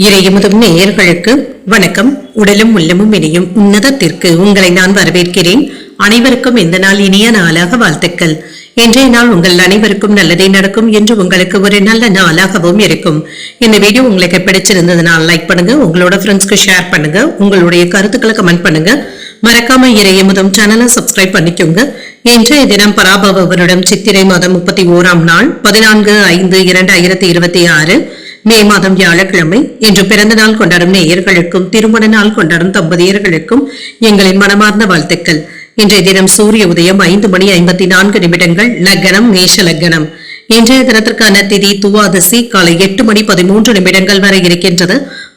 இறையமுதும் நேயர்களுக்கு வணக்கம். உடலும் உள்ளமும் இணையும் உன்னதத்திற்கு உங்களை நான் வரவேற்கிறேன். அனைவருக்கும் இந்த நாள் இனிய நாளாக வாழ்த்துக்கள். இன்றைய நாள் உங்கள் அனைவருக்கும் நல்லதே நடக்கும் என்று உங்களுக்கு ஒரு நல்ல நாளாகவும் இருக்கும். இந்த வீடியோ உங்களுக்கு பிடிச்சிருந்ததுனால் லைக் பண்ணுங்க, உங்களோட ஃப்ரெண்ட்ஸ்க்கு ஷேர் பண்ணுங்க, உங்களுடைய கருத்துக்களை கமெண்ட் பண்ணுங்க. மறக்காம இறையமுதும் சேனலை சப்ஸ்கிரைப் பண்ணிக்கோங்க. இன்றைய தினம் பராபவ வருடம் சித்திரை மாதம் 31ஆம் நாள் 14/5/2026 மே மாதம் வியாழக்கிழமை. இன்று பிறந்த நாள் கொண்டாடும் நேயர்களுக்கும் திருமண நாள் கொண்டாடும் தம்பதியர்களுக்கும் எங்களின் மனமார்ந்த வாழ்த்துக்கள். இன்றைய தினம் சூரிய உதயம் 5:54 லக்னம் மேஷ லக்னம். இன்றைய தினத்திற்கான திதி துவாதசி காலை 8:13 வரை இருக்கின்றது.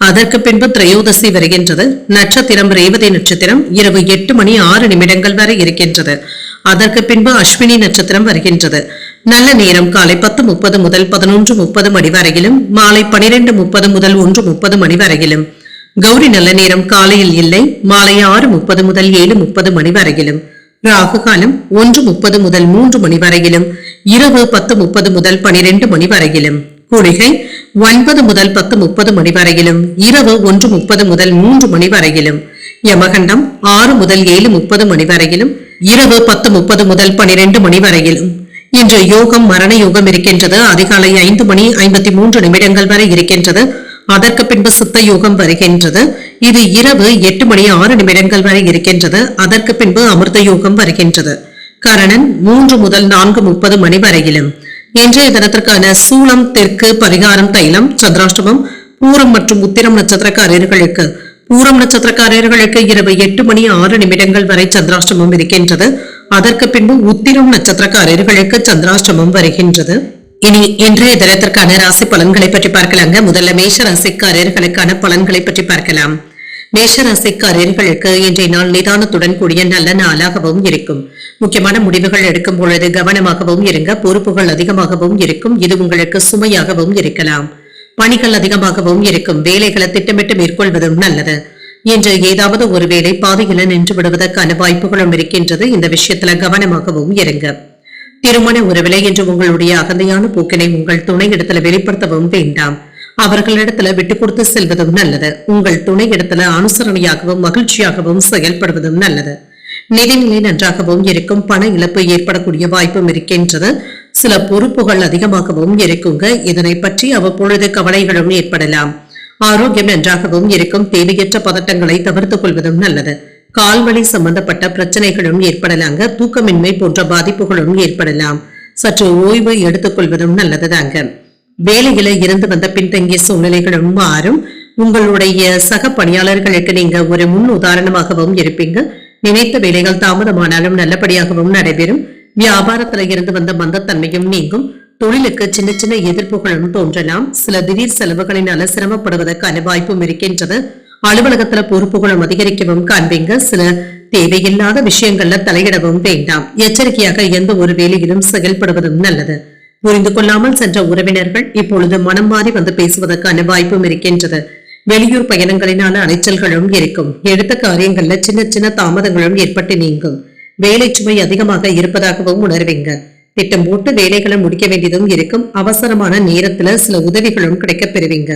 அதற்கு பின்பு திரையோதசி வருகின்றது. நட்சத்திரம் ரேவதி நட்சத்திரம் இரவு 8:06 வரை இருக்கின்றது. அதற்கு பின்பு அஸ்வினி நட்சத்திரம் வருகின்றது. நல்ல நேரம் காலை 10:30 முதல் 11:30 மணி வரையிலும், மாலை 12:30 முதல் 1:30 மணி வரையிலும். கௌரி நல்ல நேரம் காலையில் இல்லை, மாலை 6:30 முதல் 7:30 மணி வரையிலும். ராகு காலம் 1:30 முதல் 3 மணி வரையிலும், இரவு 10:30 முதல் 12 மணி வரையிலும். குளிகை 9 முதல் 10:30 மணி வரையிலும், இரவு 1:30 முதல் 3 மணி வரையிலும். யமகண்டம் 6 முதல் 7:30 மணி வரையிலும், இரவு 10:30 முதல் 12 மணி வரையிலும். இன்று யோகம் மரண யோகம் இருக்கின்றது. அதிகாலை 5:53 வரை இருக்கின்றது. அதற்கு பின்பு சித்த யோகம் வருகின்றது. இது இரவு 8:06 வரை இருக்கின்றது. அதற்கு பின்பு அமிர்த யோகம் வருகின்றது. கரணன் 3 முதல் 4:30 மணி வரையிலும். இன்றைய தினத்திற்கான சூலம் தெற்கு, பரிகாரம் தைலம். சந்திராஷ்டமம் பூரம் மற்றும் உத்திரம் நட்சத்திரக்காரர்களுக்கு பூரம் நட்சத்திரக்காரர்களுக்கு இரவு 8:06 வரை சந்திராஷ்டமம் இருக்கின்றது. அதற்கு பின்பு உத்திரம் நட்சத்திரக்காரர்களுக்கு சந்திராஷ்டமம் வருகின்றது. இனி இன்றைய தினத்திற்கான ராசி பலன்களை பற்றி பார்க்கலாங்க. முதல்ல மேஷ ராசிக்காரர்களுக்கான பலன்களை பற்றி பார்க்கலாம். மேஷ ராசிக்காரர்களுக்கு இன்றைய நாள் நிதானத்துடன் கூடிய நல்ல நாளாகவும் இருக்கும். முக்கியமான முடிவுகள் எடுக்கும் பொழுது கவனமாகவும் இருங்க. பொறுப்புகள் அதிகமாகவும் இருக்கும். இது உங்களுக்கு சுமையாகவும் இருக்கலாம். பணிகள் அதிகமாகவும் இருக்கும். வேலைகளை திட்டமிட்டு மேற்கொள்வதும் நல்லது. இன்று ஏதாவது ஒரு வேலை பாதையில நின்று விடுவதற்கான வாய்ப்புகளும் இருக்கின்றது. இந்த விஷயத்துல கவனமாகவும் இருங்க. திருமண உறவில இன்று உங்களுடைய அகந்தையான போக்கினை உங்கள் துணை இடத்துல வெளிப்படுத்தவும் வேண்டாம். அவர்களிடத்துல விட்டு கொடுத்து செல்வதும் நல்லது. உங்கள் துணை இடத்துல அனுசரணையாகவும் மகிழ்ச்சியாகவும் செயல்படுவதும் நல்லது. நிதிநிலை நன்றாகவும் இருக்கும். பண இழப்பு ஏற்படக்கூடிய வாய்ப்பும் இருக்கின்றது. சில பொறுப்புகள் அதிகமாகவும் இருக்குங்க. இதனை பற்றி அவ்வப்பொழுது கவலைகளும் ஏற்படலாம். ஆரோக்கியம் நன்றாகவும் இருக்கும். தேவையற்ற பதட்டங்களை தவிர்த்துக் கொள்வதும் நல்லது. கால்வழி சம்பந்தப்பட்ட பிரச்சனைகளும் ஏற்படலாங்க. தூக்கமின்மை போன்ற பாதிப்புகளும் ஏற்படலாம். சற்று ஓய்வு எடுத்துக் கொள்வதும் நல்லதுதாங்க. வேலையில இருந்து வந்த பின்தங்கிய சூழ்நிலைகளும் மாறும். உங்களுடைய சக பணியாளர்களுக்கு நீங்க ஒரு முன் உதாரணமாகவும் இருப்பீங்க. நினைத்த வேலைகள் தாமதமானாலும் நல்லபடியாகவும் நடைபெறும். வியாபாரத்துல இருந்து வந்த மந்தத்தன்மையும் நீங்கும். தொழிலுக்கு சின்ன சின்ன எதிர்ப்புகளும் தோன்றலாம். சில திடீர் செலவுகளினால சிரமப்படுவதற்கான வாய்ப்பும் இருக்கின்றது. அலுவலகத்துல பொறுப்புகளும் அதிகரிக்கவும் காண்பீங்க. சில தேவையில்லாத விஷயங்கள்ல தலையிடவும் வேண்டாம். எச்சரிக்கையாக எந்த ஒரு வேலையிலும் செயல்படுவதும் நல்லது. புரிந்து கொள்ளாமல் சென்ற உறவினர்கள் இப்பொழுது மனம் மாறி வந்து பேசுவதற்கான வாய்ப்பும் இருக்கின்றது. வெளியூர் பயணங்களினால அலைச்சல்களும் இருக்கும். எடுத்த காரியங்கள்ல சின்ன சின்ன தாமதங்களும் ஏற்பட்டு நீங்கும். வேலை சுமை அதிகமாக இருப்பதாகவும் உணர்வீங்க. திட்டம் போட்டு வேலைகளை முடிக்க வேண்டியதும் இருக்கும். அவசரமான நேரத்துல சில உதவிகளும் கிடைக்க பெறுவீங்க.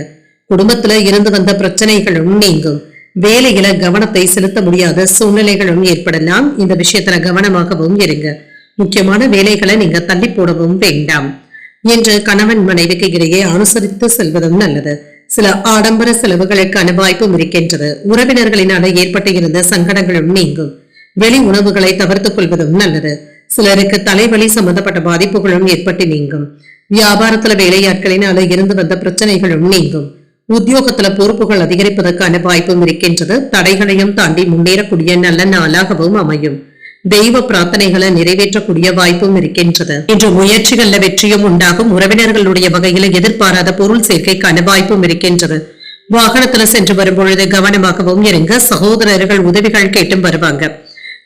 குடும்பத்துல இருந்து வந்த பிரச்சனைகளும் நீங்கும். வேலையில கவனத்தை செலுத்த முடியாத சூழ்நிலைகளும் ஏற்படலாம். இந்த விஷயத்துல கவனமாகவும் இருங்க. முக்கியமான வேலைகளை நீங்க தள்ளி போடவும் வேண்டாம். என்று கணவன் மனைவிக்கு இடையே அனுசரித்து செல்வதும் நல்லது. சில ஆடம்பர செலவுகளுக்கான வாய்ப்பும் இருக்கின்றது. உறவினர்களினால ஏற்பட்டு இருந்த சங்கடங்களும் நீங்கும். வெளி உணவுகளை தவிர்த்துக் கொள்வதும் நல்லது. சிலருக்கு தலைவலி சம்பந்தப்பட்ட பாதிப்புகளும் ஏற்பட்டு நீங்கும். வியாபாரத்துல வேலையாட்களினால இருந்து வந்த பிரச்சனைகளும் நீங்கும். உத்தியோகத்துல பொறுப்புகள் அதிகரிப்பதற்கான வாய்ப்பும் இருக்கின்றது. தடைகளையும் தாண்டி முன்னேறக்கூடிய நல்ல நாளாகவும் அமையும். தெய்வ பிரார்த்தனைகளை நிறைவேற்றக்கூடிய வாய்ப்பும் இருக்கின்றது. இன்று முயற்சிகள்ல வெற்றியும் உண்டாகும். உறவினர்களுடைய வகையில எதிர்பாராத பொருள் சேர்க்கைக்கான வாய்ப்பும் இருக்கின்றது. வாகனத்துல சென்று வரும் பொழுது கவனமாகவும் இருங்க. சகோதரர்கள் உதவிகள் கேட்டும் வருவாங்க.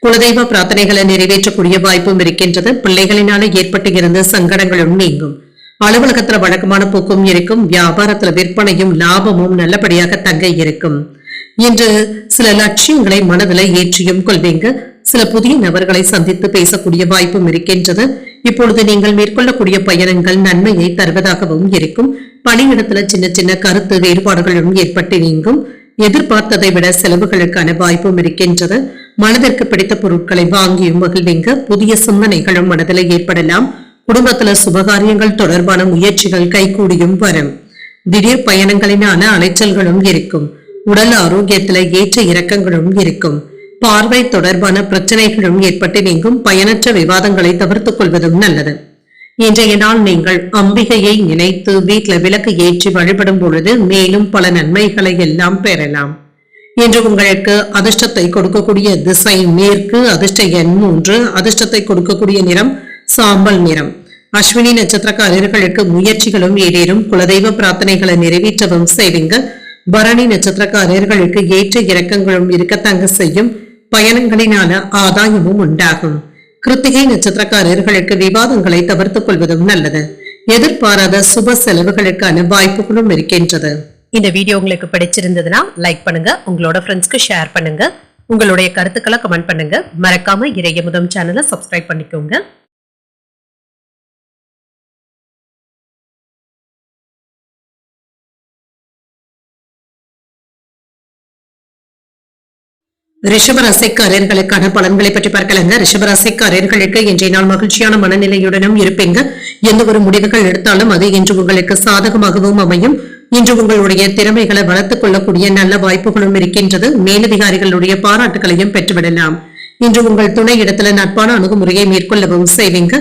குலதெய்வ பிரார்த்தனைகளை நிறைவேற்றக்கூடிய வாய்ப்பும் இருக்கின்றது. பிள்ளைகளினால ஏற்பட்டு இருந்த சங்கடங்களும் நீங்கும். அலுவலகத்துல வழக்கமான போக்கும் இருக்கும். வியாபாரத்துல விற்பனையும் லாபமும் நல்லபடியாக தங்க இருக்கும். இன்று சில லட்சியங்களை மனதில் ஏற்றியும் கொள்வீங்க. சில புதிய நபர்களை சந்தித்து பேசக்கூடிய வாய்ப்பும் இருக்கின்றது. இப்பொழுது நீங்கள் மேற்கொள்ளக்கூடிய பயணங்கள் நன்மையை தருவதாகவும் இருக்கும். பணியிடத்துல சின்ன சின்ன கருத்து வேறுபாடுகளும் ஏற்பட்டு நீங்கும். எதிர்பார்த்ததை விட செலவுகளுக்கான வாய்ப்பும் இருக்கின்றது. மனதிற்கு பிடித்த பொருட்களை வாங்கியும் மகிழ்வீங்க. புதிய சிந்தனைகளும் மனதில் ஏற்படலாம். குடும்பத்துல சுபகாரியங்கள் தொடர்பான முயற்சிகள் கைகூடியும் வரும். திடீர் பயணங்களினான அலைச்சல்களும் இருக்கும். உடல் ஆரோக்கியத்துல ஏற்ற இறக்கங்களும் இருக்கும். பார்வை தொடர்பான பிரச்சனைகளும் ஏற்பட்டு நீங்கும். பயனற்ற விவாதங்களை தவிர்த்துக் கொள்வதும் நல்லது. இன்றைய நாள் நீங்கள் அம்பிகையை நினைத்து வீட்டுல விளக்கு ஏற்றி வழிபடும் பொழுது மேலும் பல நன்மைகளை எல்லாம் பெறலாம். இன்று உங்களுக்கு அதிர்ஷ்டத்தை கொடுக்கக்கூடிய திசை மேற்கு. அதிர்ஷ்ட எண் 3. அதிர்ஷ்டத்தை கொடுக்கக்கூடிய நிறம் சாம்பல் நிறம். அஸ்வினி நட்சத்திரக்காரர்களுக்கு முயற்சிகளும் ஈடேறும். குலதெய்வ பிரார்த்தனைகளை நிறைவேற்றவும் செய்வீங்க. பரணி நட்சத்திரக்காரர்களுக்கு ஏற்ற இறக்கங்களும் இருக்கத்தாங்க செய்யும். பயணங்களினால ஆதாயமும் உண்டாகும். கிருத்திகை நட்சத்திரக்காரர்களுக்கு விவாதங்களை தவிர்த்துக் கொள்வதும் நல்லது. எதிர்பாராத சுப செலவுகளுக்கான வாய்ப்புகளும் இருக்கின்றது. இந்த வீடியோ உங்களுக்கு பிடிச்சிருந்ததுன்னா லைக் பண்ணுங்க, உங்களோட ஃப்ரெண்ட்ஸ்க்கு ஷேர் பண்ணுங்க, உங்களுடைய கருத்துக்களை கமெண்ட் பண்ணுங்க. மறக்காம இறையமுதம் சேனலை சப்ஸ்கிரைப் பண்ணிக்கோங்க. ரிஷபராசிக்காரர்களுக்கான பலன்களை பற்றி பார்க்கலாங்க. ரிஷபராசிக்காரர்களுக்கு இன்றைய நாள் மகிழ்ச்சியான மனநிலையுடனும் இருப்பீங்க. எந்த ஒரு முடிவுகள் எடுத்தாலும் அது இன்று உங்களுக்கு சாதகமாகவும் அமையும். இன்று உங்களுடைய திறமைகளை வளர்த்துக் கொள்ளக்கூடிய நல்ல வாய்ப்புகளும் இருக்கின்றது. மேலதிகாரிகளுடைய பாராட்டுகளையும் பெற்றுவிடலாம். இன்று உங்கள் துணை இடத்துல நட்பான அணுகுமுறையை மேற்கொள்ளவும் செய்வீங்க.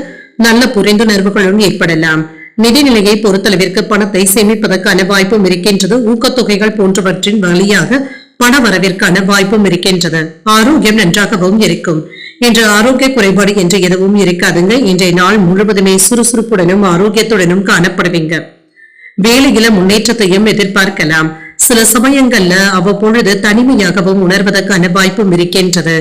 நல்ல புரிந்துணர்வுகளும் ஏற்படலாம். நிதிநிலையை பொறுத்தளவிற்கு பணத்தை சேமிப்பதற்கான வாய்ப்பும் இருக்கின்றது. ஊக்கத்தொகைகள் போன்றவற்றின் வழியாக பண வரவிற்கான வாய்ப்பும் இருக்கின்றது. ஆரோக்கியம் நன்றாகவும் இருக்கும். இன்று ஆரோக்கிய குறைபாடு என்று எதுவும் இருக்காதுங்க. இன்றைய நாள் முழுவதுமே சுறுசுறுப்புடனும் ஆரோக்கியத்துடனும் காணப்படுவீங்க. வேலையில முன்னேற்றத்தையும் எதிர்பார்க்கலாம். சில சமயங்கள்ல அவ்வப்பொழுது தனிமையாகவும் உணர்வதற்கான வாய்ப்பும் இருக்கின்றது.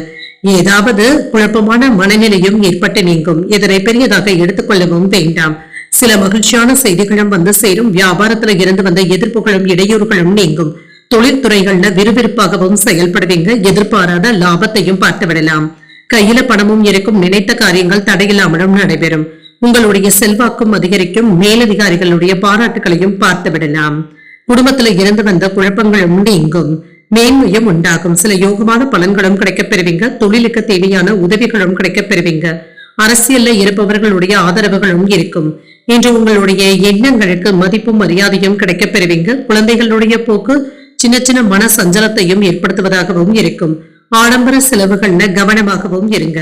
ஏதாவது குழப்பமான மனநிலையும் ஏற்பட்டு நீங்கும். இதனை பெரியதாக எடுத்துக்கொள்ளவும் வேண்டாம். சில மகிழ்ச்சியான செய்திகளும் வந்து சேரும். வியாபாரத்துல இருந்து வந்த எதிர்ப்புகளும் இடையூறுகளும் நீங்கும். தொழில்துறைகள்ல விறுவிறுப்பாகவும் செயல்படுவீங்க. எதிர்பாராத லாபத்தையும் பார்த்து விடலாம். கையில பணமும் இருக்கும். நினைத்த காரியங்கள் தடையில்லாமலும் நடைபெறும். உங்களுடைய செல்வாக்கும் அதிகரிக்கும். மேலதிகாரிகளுடைய பாராட்டுகளையும் பார்த்து விடலாம். குடும்பத்துல இருந்து வந்த குழப்பங்களும் நீங்கும். மேன்மையும் உண்டாகும். சில யோகமான பலன்களும் கிடைக்கப் பெறுவீங்க. தொழிலுக்கு தேவையான உதவிகளும் கிடைக்கப் பெறுவீங்க. அரசியல்ல இருப்பவர்களுடைய ஆதரவுகளும் இருக்கும். இன்று உங்களுடைய எண்ணங்களுக்கு மதிப்பும் மரியாதையும் கிடைக்கப் பெறுவீங்க. குழந்தைகளுடைய போக்கு சின்ன சின்ன மன சஞ்சலத்தையும் ஏற்படுத்துவதாகவும் இருக்கும். ஆடம்பர செலவுகள்ல கவனமாகவும் இருங்க.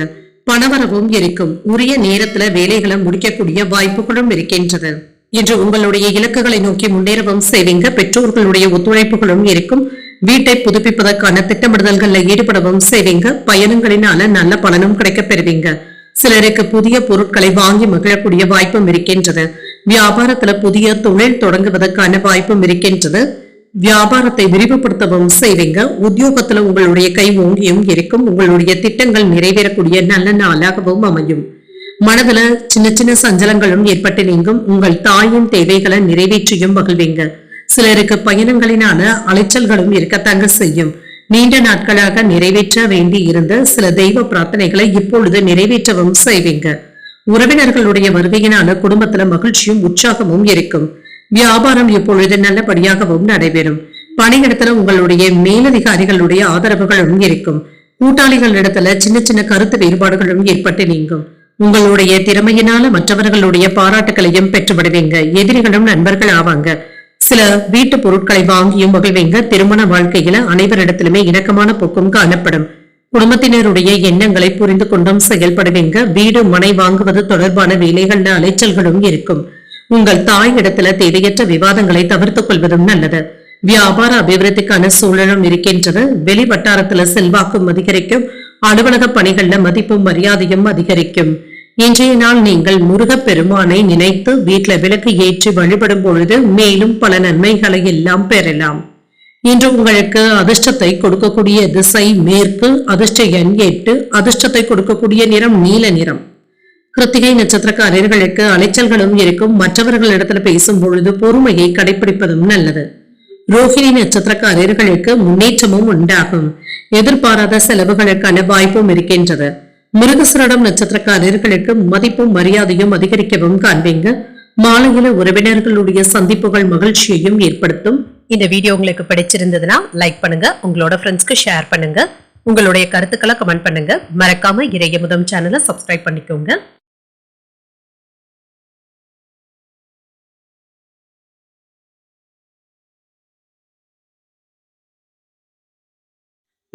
பணவரவும் இருக்கும். உரிய நேரத்துல வேலைகளை முடிக்கக்கூடிய வாய்ப்புகளும் இருக்கின்றது. இன்று உங்களுடைய இலக்குகளை நோக்கி முன்னேறவும் செய்வீங்க. பெற்றோர்களுடைய ஒத்துழைப்புகளும் இருக்கும். வீட்டை புதுப்பிப்பதற்கான திட்டமிடுதல்கள்ல ஈடுபடவும் செய்வீங்க. பயணங்களினால நல்ல பலனும் கிடைக்கப் பெறுவீங்க. சிலருக்கு புதிய பொருட்களை வாங்கி மகிழக்கூடிய வாய்ப்பும் இருக்கின்றது. வியாபாரத்துல புதிய தொழில் தொடங்குவதற்கான வாய்ப்பும் இருக்கின்றது. வியாபாரத்தை விரிவுபடுத்தவும் செய்வீங்க. உத்தியோகத்துல உங்களுடைய கை ஓங்கியும் இருக்கும். உங்களுடைய திட்டங்கள் நிறைவேறக்கூடிய நல்ல நாளாகவும் அமையும். மனதுல சின்ன சின்ன சஞ்சலங்களும் ஏற்பட்டு நீங்கும். உங்கள் தாயின் தேவைகளை நிறைவேற்றியும் மகிழ்வீங்க. சிலருக்கு பயணங்களினான அலைச்சல்களும் இருக்கத்தாங்க செய்யும். நீண்ட நாட்களாக நிறைவேற்ற வேண்டி இருந்த சில தெய்வ பிரார்த்தனைகளை இப்பொழுது நிறைவேற்றவும் செய்வீங்க. உறவினர்களுடைய வருகையினால குடும்பத்துல மகிழ்ச்சியும் உற்சாகமும் இருக்கும். வியாபாரம் இப்பொழுது நல்லபடியாகவும் நடைபெறும். பணியிடத்துல உங்களுடைய மேலதிகாரிகளுடைய ஆதரவுகளும் இருக்கும். கூட்டாளிகளிடத்துல சின்ன சின்ன கருத்து வேறுபாடுகளும் ஏற்பட்டு நீங்கும். உங்களுடைய திறமையினால மற்றவர்களுடைய பாராட்டுகளையும் பெற்றுவிடுவீங்க. எதிரிகளும் நண்பர்கள் ஆவாங்க. சில வீட்டு பொருட்களை வாங்கியும் மகிழ்வீங்க. திருமண வாழ்க்கையில அனைவரிடத்திலுமே இணக்கமான போக்கும் காணப்படும். குடும்பத்தினருடைய எண்ணங்களை புரிந்து கொண்டும் செயல்படுவீங்க. வீடு மனை வாங்குவது தொடர்பான வேலைகள்ல அலைச்சல்களும் இருக்கும். உங்கள் தாய் இடத்துல தேவையற்ற விவாதங்களை தவிர்த்துக் கொள்வதும் நல்லது. வியாபார அபிவிருத்திக்கான சூழலும் இருக்கின்றது. வெளி வட்டாரத்துல செல்வாக்கும் அதிகரிக்கும். அலுவலக பணிகள்ல மதிப்பும் மரியாதையும் அதிகரிக்கும். இன்றைய நாள் நீங்கள் முருகப் பெருமானை நினைத்து வீட்டுல விளக்கு ஏற்றி வழிபடும் பொழுது மேலும் பல நன்மைகளை எல்லாம் பெறலாம். இன்று உங்களுக்கு அதிர்ஷ்டத்தை கொடுக்கக்கூடிய திசை மேற்கு. அதிர்ஷ்ட எண் 8. அதிர்ஷ்டத்தை கொடுக்கக்கூடிய நிறம் நீல நிறம். கிருத்திகை நட்சத்திரக்காரர்களுக்கு அலைச்சல்களும் இருக்கும். மற்றவர்களிடத்துல பேசும் பொழுது பொறுமையை கடைபிடிப்பதும் நல்லது. ரோஹிணி நட்சத்திரக்காரர்களுக்கு முன்னேற்றமும் உண்டாகும். எதிர்பாராத செலவுகளுக்கான வாய்ப்பும் இருக்கின்றது. மிருகசீரிடம் நட்சத்திரக்காரர்களுக்கு மதிப்பும் மரியாதையும் அதிகரிக்கவும் காண்பீங்க. மாலையில உறவினர்களுடைய சந்திப்புகள் மகிழ்ச்சியையும் ஏற்படுத்தும். இந்த வீடியோ உங்களுக்கு பிடிச்சிருந்ததுன்னா லைக் பண்ணுங்க, உங்களோட ஃப்ரெண்ட்ஸ்க்கு ஷேர் பண்ணுங்க, உங்களுடைய கருத்துக்களை கமெண்ட் பண்ணுங்க. மறக்காம இறையமுதம் சேனலை சப்ஸ்கிரைப் பண்ணிக்கோங்க.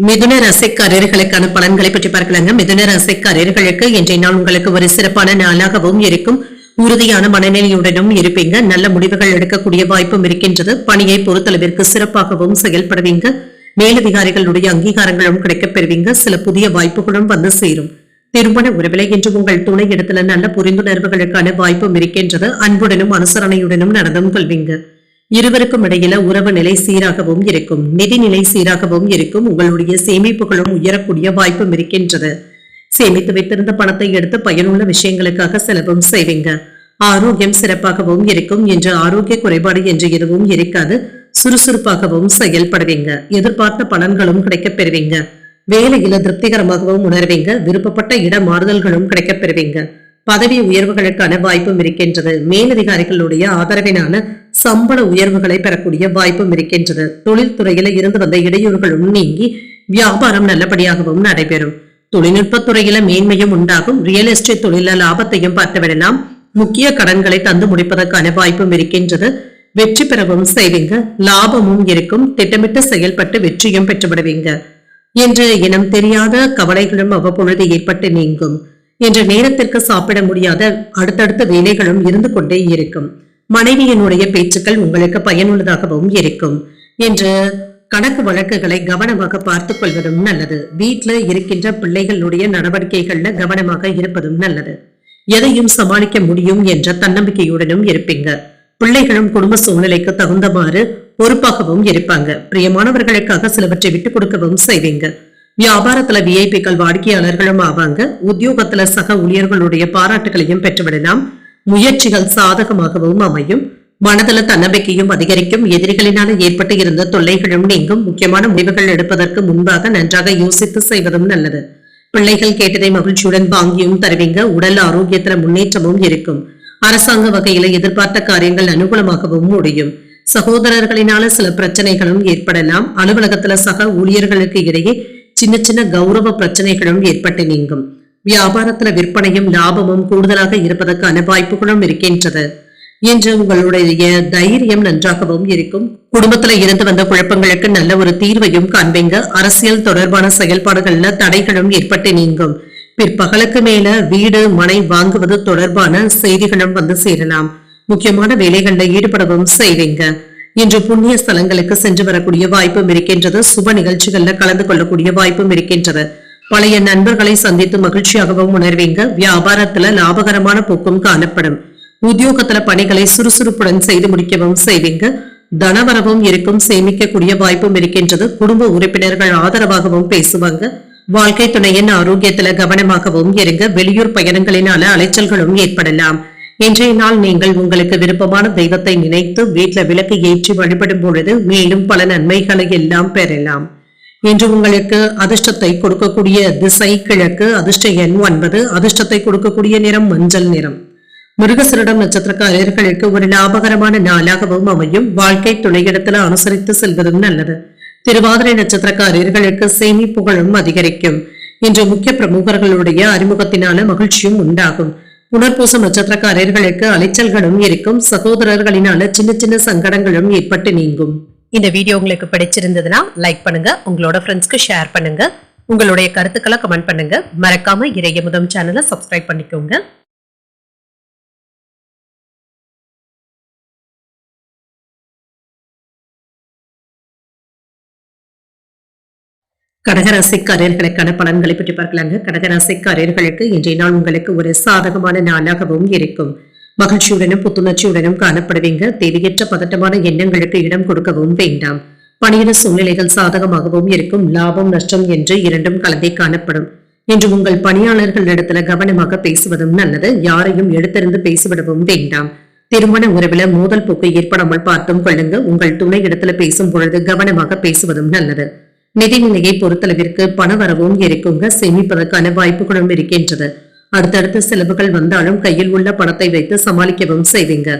மிதுன ராசிக்காரர்களுக்கான பலன்களை பற்றி பார்க்கலாங்க. மிதுன ராசிக்காரர்களுக்கு இன்றைய நாள் உங்களுக்கு ஒரு சிறப்பான நாளாகவும் இருக்கும். உறுதியான மனநிலையுடனும் இருப்பீங்க. நல்ல முடிவுகள் எடுக்கக்கூடிய வாய்ப்பும் இருக்கின்றது. பணியை பொறுத்தளவிற்கு சிறப்பாகவும் செயல்படுவீங்க. மேலதிகாரிகளுடைய அங்கீகாரங்களும் கிடைக்கப் பெறுவீங்க. சில புதிய வாய்ப்புகளும் வந்து சேரும். திருமண உறவிலை இன்று உங்கள் துணை இடத்துல நல்ல புரிந்துணர்வுகளுக்கான வாய்ப்பும் இருக்கின்றது. அன்புடனும் அனுசரணையுடனும் நடந்தும் கொள்வீங்க. இருவருக்கும் இடையில உறவு நிலை சீராகவும் இருக்கும். நிதி நிலை சீராகவும் இருக்கும். உங்களுடைய சேமிப்புகளும் உயரக்கூடிய வாய்ப்பும் இருக்கின்றது. சேமித்து வைத்திருந்த பணத்தை எடுத்து பயனுள்ள விஷயங்களுக்காக செலவும் செய்வீங்க. ஆரோக்கியம் சிறப்பாகவும் இருக்கும். என்று ஆரோக்கிய குறைபாடு என்று எதுவும் இருக்காது. சுறுசுறுப்பாகவும் செயல்படுவீங்க. எதிர்பார்த்த பலன்களும் கிடைக்கப் பெறுவீங்க. வேலையில திருப்திகரமாகவும் உணர்வீங்க. விருப்பப்பட்ட இட மாறுதல்களும் கிடைக்கப் பெறுவீங்க. பதவி உயர்வுகளுக்கான வாய்ப்பும் இருக்கின்றது. மேலதிகாரிகளுடைய ஆதரவினான சம்பள உயர்வுகளை பெறக்கூடிய வாய்ப்பும் இருக்கின்றது. தொழில்துறையில இருந்து வந்த இடையூறுகளும் நீங்கி வியாபாரம் நல்லபடியாகவும் நடைபெறும். தொழில்நுட்ப துறையில மேன்மையும் உண்டாகும். ரியல் எஸ்டேட் தொழில லாபத்தையும் பார்த்துவிடலாம். முக்கிய கடன்களை தந்து முடிப்பதற்கான வாய்ப்பும் இருக்கின்றது. வெற்றி பெறவும் செய்வீங்க. லாபமும் இருக்கும். திட்டமிட்டு செயல்பட்டு வெற்றியும் பெற்றுவிடுவீங்க. என்று இனம் தெரியாத கவலைகளும் அவ்வப்பொழுது ஏற்பட்டு நீங்கும். என்ற நேரத்திற்கு சாப்பிட முடியாத அடுத்தடுத்த வேலைகளும் இருந்து கொண்டே இருக்கும். மனைவியினுடைய பேச்சுக்கள் உங்களுக்கு பயனுள்ளதாகவும் இருக்கும். என்று கணக்கு வழக்குகளை கவனமாக பார்த்துக் கொள்வதும் நல்லது. வீட்டுல இருக்கின்ற பிள்ளைகளுடைய நடவடிக்கைகள்ல கவனமாக இருப்பதும் நல்லது. எதையும் சமாளிக்க முடியும் என்ற தன்னம்பிக்கையுடனும் இருப்பீங்க. பிள்ளைகளும் குடும்ப சூழ்நிலைக்கு தகுந்தமாறு பொறுப்பாகவும் இருப்பாங்க. பிரியமானவர்களுக்காக சிலவற்றை விட்டுக் கொடுக்கவும் செய்வீங்க. வியாபாரத்துல விஐபிக்கள் வாடிக்கையாளர்களும் ஆவாங்க. உத்தியோகத்துல சக ஊழியர்களுடைய பாராட்டுகளையும் பெற்றுவிடலாம். முயற்சிகள் சாதகமாகவும் அமையும். மனதள தன்னம்பிக்கையும் அதிகரிக்கும். எதிரிகளினால ஏற்பட்டு இருந்த தொல்லைகளும் நீங்கும். முக்கியமான முடிவுகள் எடுப்பதற்கு முன்பாக நன்றாக யோசித்து செய்வதும் நல்லது. பிள்ளைகள் கேட்டதை மகிழ்ச்சியுடன் வாங்கியும் தருவீங்க. உடல் ஆரோக்கியத்துல முன்னேற்றமும் இருக்கும். அரசாங்க வகையில எதிர்பார்த்த காரியங்கள் அனுகூலமாகவும் முடியும். சகோதரர்களினால சில பிரச்சனைகளும் ஏற்படலாம். அலுவலகத்துல சக ஊழியர்களுக்கு இடையே சின்ன சின்ன கௌரவ பிரச்சனைகளும் ஏற்பட்டு நீங்கும். வியாபாரத்துல விற்பனையும் லாபமும் கூடுதலாக இருப்பதற்கான வாய்ப்புகளும் இருக்கின்றது. என்று உங்களுடைய தைரியம் நன்றாகவும் இருக்கும். குடும்பத்துல இருந்து வந்த குழப்பங்களுக்கு நல்ல ஒரு தீர்வையும் காண்பீங்க. அரசியல் தொடர்பான செயல்பாடுகள்ல தடைகளும் ஏற்பட்டு நீங்கும். பிற்பகலுக்கு மேல வீடு மனை வாங்குவது தொடர்பான செய்திகளும் வந்து சேரலாம். முக்கியமான வேலைகள்ல ஈடுபடவும் செய்வீங்க. இன்று புண்ணிய ஸ்தலங்களுக்கு சென்று வரக்கூடிய வாய்ப்பும் இருக்கின்றது. சுப நிகழ்ச்சிகள்ல கலந்து கொள்ளக்கூடிய வாய்ப்பும் இருக்கின்றது. பழைய நண்பர்களை சந்தித்து மகிழ்ச்சியாகவும் உணர்வீங்க. வியாபாரத்துல லாபகரமான போக்கும் காணப்படும். உத்தியோகத்துல பணிகளை சுறுசுறுப்புடன் செய்து முடிக்கவும் செய்வீங்க. தனவரவும் இருக்கும். சேமிக்கக்கூடிய வாய்ப்பும் இருக்கின்றது. குடும்ப உறுப்பினர்கள் ஆதரவாகவும் பேசுவாங்க. வாழ்க்கை துணையின் ஆரோக்கியத்துல கவனமாகவும் இருங்க. வெளியூர் பயணங்களினால அலைச்சல்களும் ஏற்படலாம். இன்றைய நாள் நீங்கள் உங்களுக்கு விருப்பமான தெய்வத்தை நினைத்து வீட்டுல விளக்கு ஏற்றி வழிபடும் பொழுது மேலும் பல நன்மைகளை எல்லாம் பெறலாம். இன்று உங்களுக்கு அதிர்ஷ்டத்தை கொடுக்கக்கூடிய திசை கிழக்கு. அதிர்ஷ்ட எண் 9. அதிர்ஷ்டத்தை கொடுக்கக்கூடிய நிறம் மஞ்சள் நிறம். மிருகசீரிடம் நட்சத்திரக்காரர்களுக்கு ஒரு லாபகரமான நாளாகவும் அமையும். வாழ்க்கை துணையிடத்துல அனுசரித்து செல்வதும் நல்லது. திருவாதிரை நட்சத்திரக்காரர்களுக்கு சேமிப்புகளும் அதிகரிக்கும். இன்று முக்கிய பிரமுகர்களுடைய அறிமுகத்தினால மகிழ்ச்சியும் உண்டாகும். புனர்பூசம் நட்சத்திரக்காரர்களுக்கு அலைச்சல்களும் இருக்கும். சகோதரர்களினால சின்ன சின்ன சங்கடங்களும் ஏற்பட்டு நீங்கும். இந்த வீடியோ உங்களுக்கு பிடிச்சிருந்ததுன்னா லைக் பண்ணுங்க, உங்களோட ஃப்ரெண்ட்ஸ்க்கு ஷேர் பண்ணுங்க, உங்களுடைய கருத்துக்களை கமெண்ட் பண்ணுங்க. மறக்காம இறையமுதம் சேனலை சப்ஸ்கிரைப் பண்ணிக்கோங்க. கடகராசிக்காரர்களுக்கான பலன்களை பற்றி பார்க்கலாங்க. கடகராசிக்காரர்களுக்கு இன்றைய நாள் உங்களுக்கு ஒரு சாதகமான நாளாகவும் இருக்கும். மகிழ்ச்சியுடனும் புத்துணர்ச்சியுடனும் காணப்படுவீங்க. தேவையற்ற பதட்டமான எண்ணங்களுக்கு இடம் கொடுக்கவும் வேண்டாம். பணியிட சூழ்நிலைகள் சாதகமாகவும் இருக்கும். லாபம் நஷ்டம் என்று இரண்டும் கலந்தே காணப்படும். இன்று உங்கள் பணியாளர்களிடத்துல கவனமாக பேசுவதும் நல்லது. யாரையும் எடுத்திருந்து பேசிவிடவும் வேண்டாம். திருமண உறவுல மோதல் போக்கு ஏற்படாமல் பார்த்தும் கொள்ளுங்க. உங்கள் துணை இடத்துல பேசும் பொழுது கவனமாக பேசுவதும் நல்லது. நிதிநிலையை பொறுத்தளவிற்கு பணவரவும் இருக்குங்க, சேமிப்பதற்கான வாய்ப்புகளும் இருக்கின்றது. அடுத்தடுத்த செலவுகள் வந்தாலும் கையில் உள்ள பணத்தை வைத்து சமாளிக்கவும் செய்வீங்க.